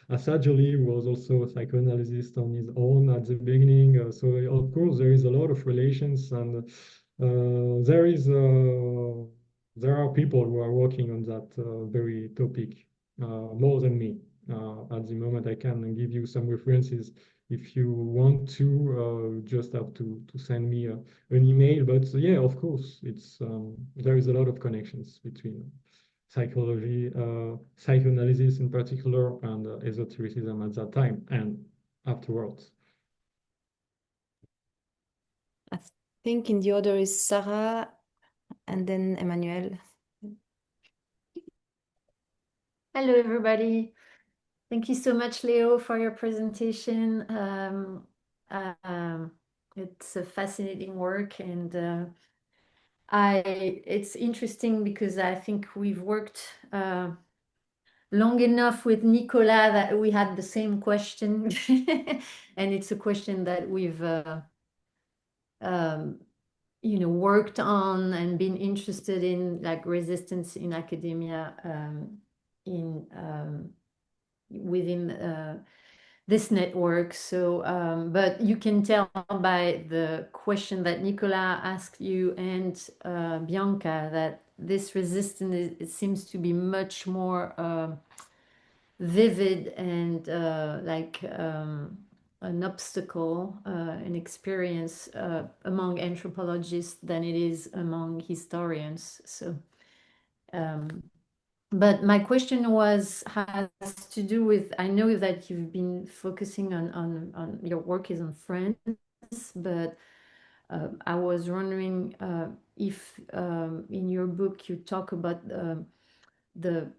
Assagioli was also a psychoanalyst on his own at the beginning. So of course there is a lot of relations, and there are people who are working on that very topic more than me. At the moment, I can give you some references if you want to. Just have to send me an email. But yeah, of course, it's there is a lot of connections between psychology, psychoanalysis in particular, and esotericism at that time and afterwards. I think in the order is Sarah and then Emmanuel. Hello, everybody. Thank you so much, Leo, for your presentation. It's a fascinating work, and it's interesting because I think we've worked long enough with Nicolas that we had the same question, and it's a question that we've worked on and been interested in, like resistance in academia within this network. So, but you can tell by the question that Nicolas asked you and Bianca that this resistance it seems to be much more vivid and like an obstacle, an experience among anthropologists than it is among historians. So, but my question has to do with, I know that you've been focusing on your work is on France, but I was wondering if in your book you talk about the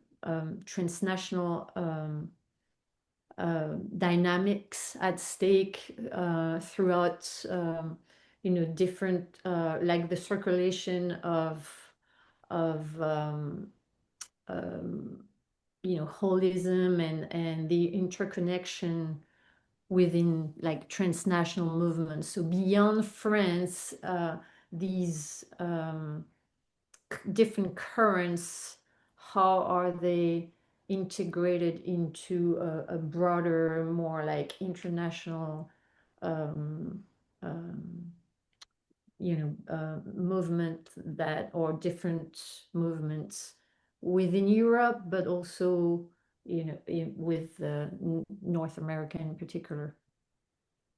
transnational dynamics at stake throughout different like the circulation of holism and the interconnection within like transnational movements. So beyond France, these different currents, how are they integrated into a broader, more like international movement that, or different movements within Europe, but also, with North America in particular.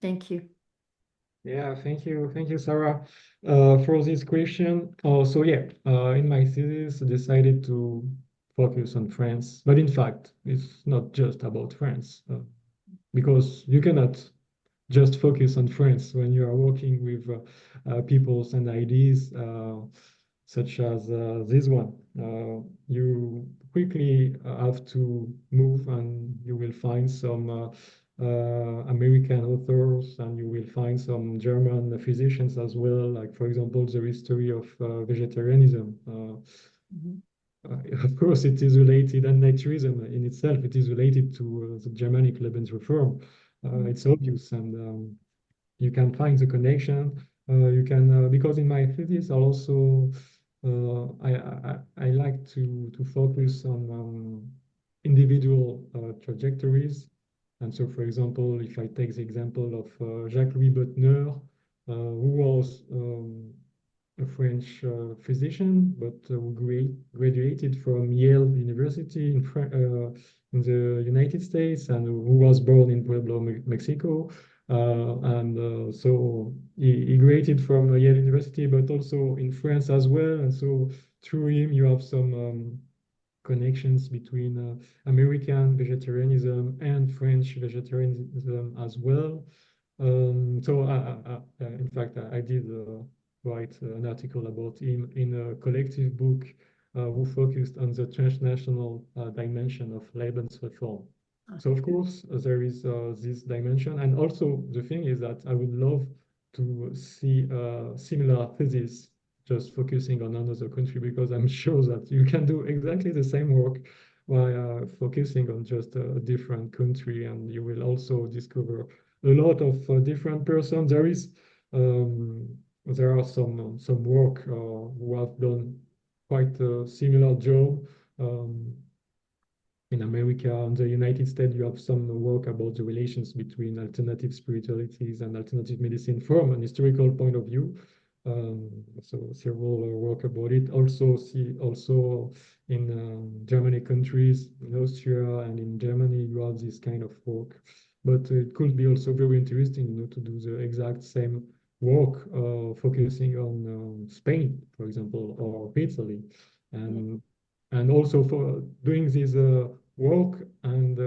Thank you. Yeah, thank you, Sarah, for this question. So yeah, in my thesis, I decided to focus on France, but in fact, it's not just about France, because you cannot just focus on France when you are working with peoples and ideas such as this one. You quickly have to move, and you will find some American authors, and you will find some German physicians as well, like, for example, the history of vegetarianism. Of course, it is related, and naturism in itself, it is related to the Germanic Lebensreform. It's obvious, and you can find the connection. You can, because in my thesis, I like to focus on individual trajectories. And so, for example, if I take the example of Jacques-Louis Bottner, who was a French physician, but who graduated from Yale University in the United States, and who was born in Pueblo, Mexico. So he graduated from Yale University, but also in France as well. And so through him, you have some connections between American vegetarianism and French vegetarianism as well. In fact, I did write an article about him in a collective book who focused on the transnational dimension of Lebensreform. So of course, there is this dimension. And also the thing is that I would love to see similar thesis just focusing on another country, because I'm sure that you can do exactly the same work while focusing on just a different country, and you will also discover a lot of different persons. There are some work who have done quite a similar job. In America and the United States, you have some work about the relations between alternative spiritualities and alternative medicine from an historical point of view. So several work about it. Also in Germanic countries, in Austria and in Germany, you have this kind of work. But it could be also very interesting, to do the exact same work, focusing on Spain, for example, or Italy, and also for doing this work and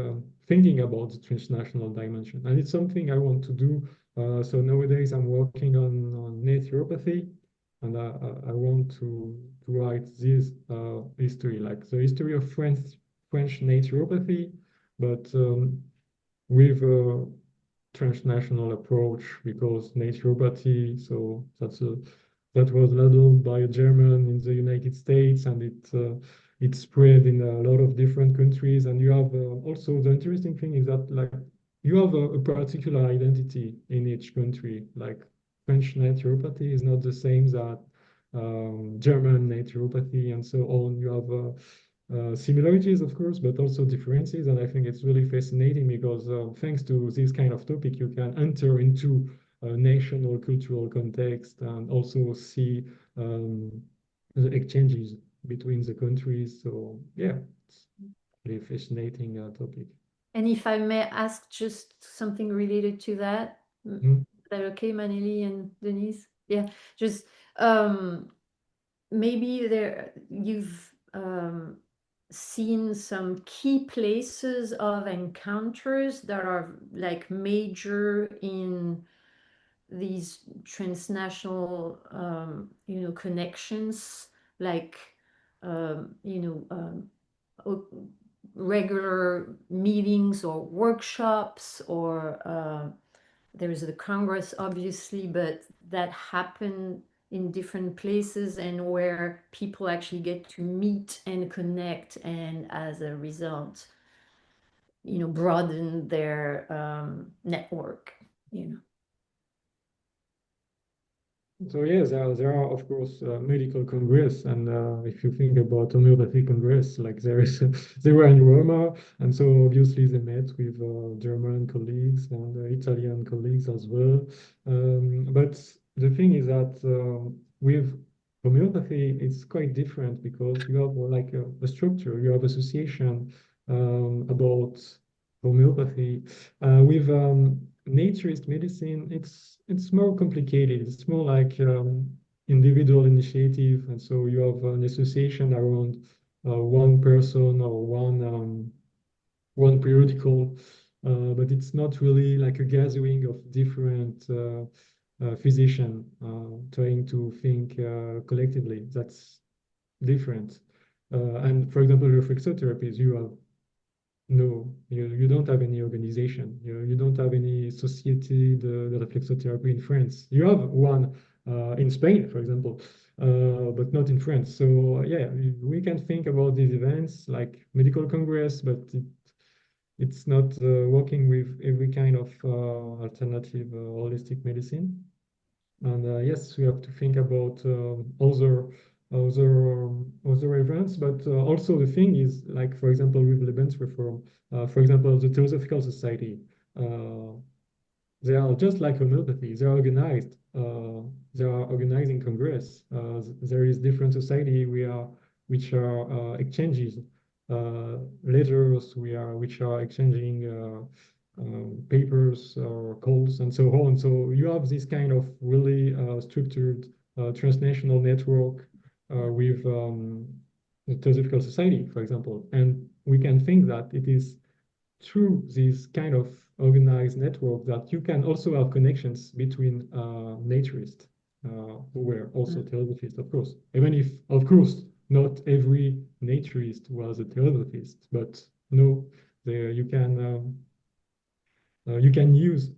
thinking about the transnational dimension. And it's something I want to do. So nowadays I'm working on naturopathy, and I want to write this history, like the history of French naturopathy, but with a transnational approach, because naturopathy, so that was modeled by a German in the United States, and it spread in a lot of different countries. And you have also, the interesting thing is that, like, you have a particular identity in each country. Like, French naturopathy is not the same that German naturopathy, and so on. You have similarities, of course, but also differences. And I think it's really fascinating because thanks to this kind of topic, you can enter into a national cultural context and also see the exchanges between the countries. So yeah, it's really fascinating topic. And if I may ask just something related to that, Mhm. is that okay, Manéli and Denise? Yeah, just maybe you've seen some key places of encounters that are like major in these transnational connections, like regular meetings or workshops, or there is the Congress, obviously, but that happen in different places, and where people actually get to meet and connect, and as a result, broaden their network. So yes, there are of course medical congress, and if you think about homeopathy congress, like there is they were in Roma, and so obviously they met with German colleagues and Italian colleagues as well. But the thing is that with homeopathy, it's quite different because you have like a structure, you have association about homeopathy. With naturist medicine, it's more complicated. It's more like individual initiative, and so you have an association around one person or one periodical, but it's not really like a gathering of different physicians trying to think collectively. That's different. And for example, reflexotherapies, you have no, you don't have any organization. You don't have any society, the reflexotherapy in France. You have one in Spain, for example, but not in France. So yeah, we can think about these events like medical congress, but it's not working with every kind of alternative holistic medicine. And yes, we have to think about other events, but also the thing is, like for example, with Lebensreform, for example, the Theosophical Society, uh, they are just like homeopathy. They are organized. They are organizing congress. There is different society which are exchanges, letters which are exchanging papers or calls and so on. So you have this kind of really structured transnational network with the Theosophical Society, for example. And we can think that it is through this kind of organized network that you can also have connections between naturists who were also theosophists, of course. Even if, of course, not every naturist was a theosophist, but no, there you can use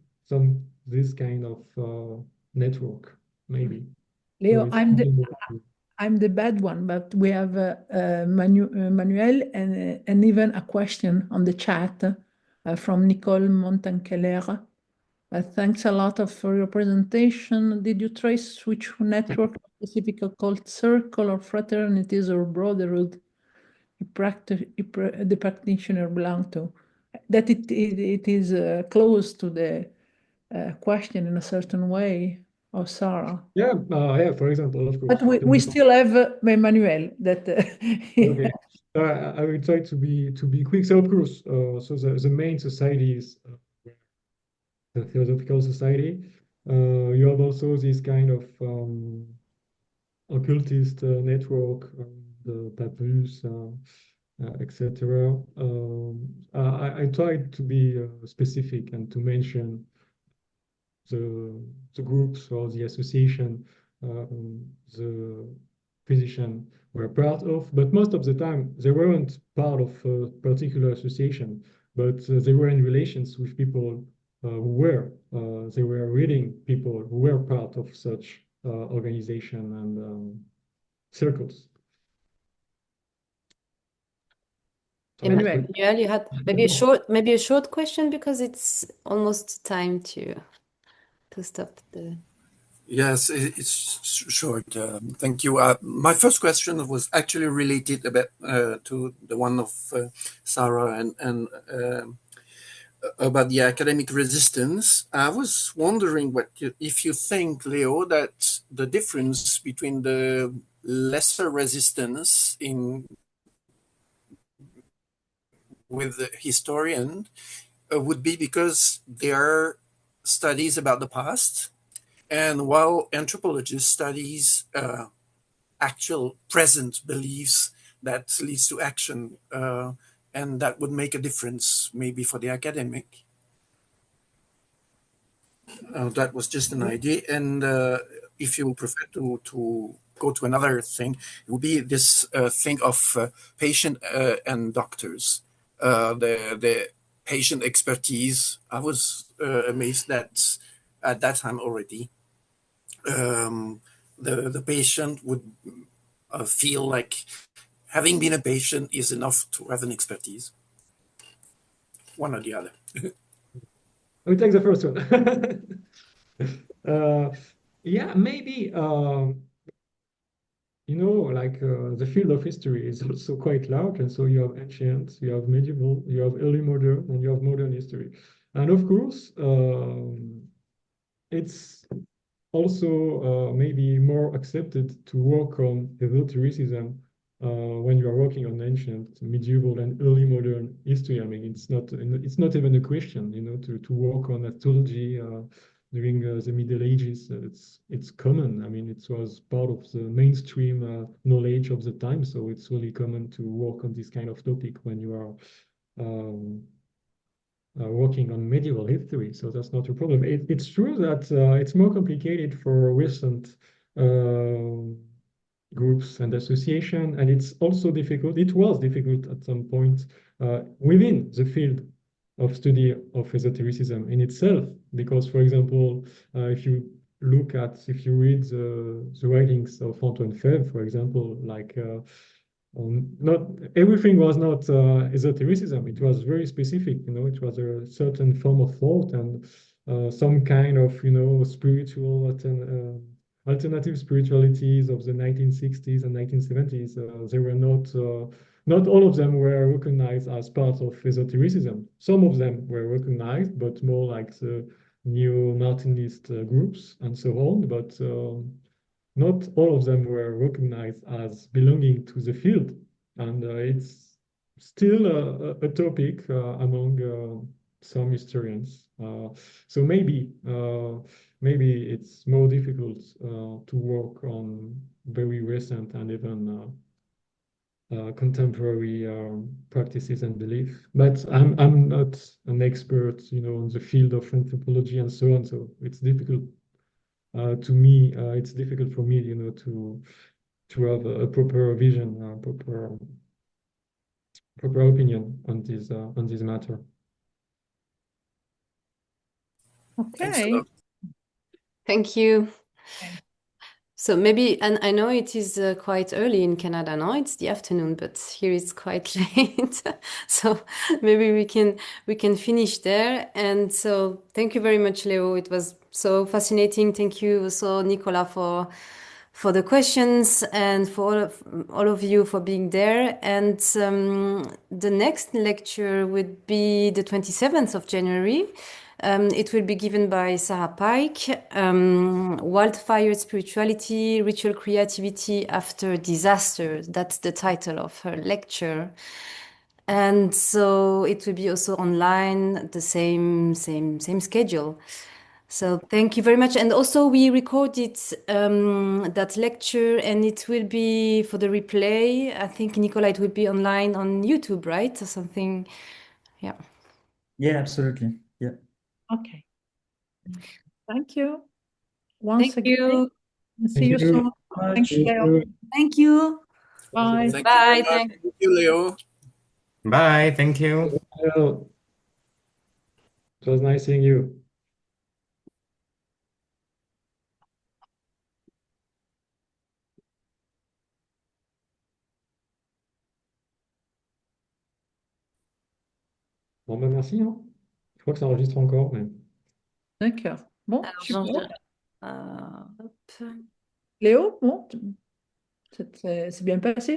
this kind of network, maybe. Leo, So I'm the bad one, but we have Manuel and even a question on the chat from Nicole Montankeller. Thanks a lot for your presentation. Did you trace which network, specific occult circle or fraternities or brotherhood the practitioner belong to? That it is close to the question in a certain way, or Sarah? yeah, for example, of course. But we still have Emmanuel that. Okay. I will try to be quick. So of course, so the main societies, the Theosophical Society. You have also this kind of occultist network, the Papus, etc. I tried to be specific and to mention the groups or the association the physician were part of, but most of the time they weren't part of a particular association, but they were in relations with people who were, they were reading people who were part of such organization and circles. Emmanuel, you had maybe a short question because it's almost time to stop the. Yes, it's short. Thank you. My first question was actually related a bit to the one of Sarah and about the academic resistance. I was wondering if you think, Leo, that the difference between the lesser resistance with the historian would be because they are studies about the past, and while anthropologists studies actual present beliefs that leads to action, and that would make a difference maybe for the academic. That was just an idea. And if you prefer to go to another thing, it would be this thing of patient and doctors. The patient expertise. I was amazed that at that time already, the patient would feel like having been a patient is enough to have an expertise. One or the other. I will take the first one. Yeah, maybe. You know, like the field of history is also quite large, and so you have ancient, you have medieval, you have early modern, and you have modern history. And of course, it's also maybe more accepted to work on esotericism when you are working on ancient, medieval, and early modern history. I mean, it's not even a question, you know, to work on astrology during the Middle Ages. It's common. I mean, it was part of the mainstream knowledge of the time, so it's really common to work on this kind of topic when you are working on medieval history, so that's not a problem. It's true that it's more complicated for recent groups and association, and it's also difficult. It was difficult at some point within the field of study of esotericism in itself, because, for example, if you read the writings of Antoine Febvre, for example, like not everything was not esotericism. It was very specific, you know. It was a certain form of thought and some kind of, you know, spiritual alternative spiritualities of the 1960s and 1970s. They were not all of them were recognized as part of esotericism. Some of them were recognized, but more like the neo-Martinist groups and so on. But not all of them were recognized as belonging to the field. And it's still a topic among some historians. So maybe it's more difficult to work on very recent and even contemporary practices and beliefs. But I'm not an expert, you know, on the field of anthropology and so on. So it's difficult to me. It's difficult for me, you know, to have a proper vision, proper opinion on this matter. Thanks a Okay. lot. Thank you. Okay. So maybe, and I know it is quite early in Canada now, it's the afternoon, but here it's quite late. So maybe we can finish there. And so thank you very much, Leo. It was so fascinating. Thank you also, Nicolas, for the questions, and for all of you for being there. And the next lecture would be the 27th of January. It will be given by Sarah Pike, Wildfire Spirituality, Ritual Creativity After Disaster. That's the title of her lecture. And so it will be also online, the same schedule. So thank you very much. And also we recorded that lecture, and it will be for the replay. I think, Nicola, it will be online on YouTube, right? Or something. Yeah. Yeah, absolutely. Yeah. Okay. Thank you once Thank again. you. See Thank you you. soon. Thank you, Leo. Thank you. Bye. Thank you Bye. very much. Thank Thank you, Leo. Bye. Thank you. Well, it was nice seeing you. Bon, ben merci, hein. Je crois que ça enregistre encore, mais... D'accord. Bon, Alors, super. hop. Léo, bon, c'est bien passé.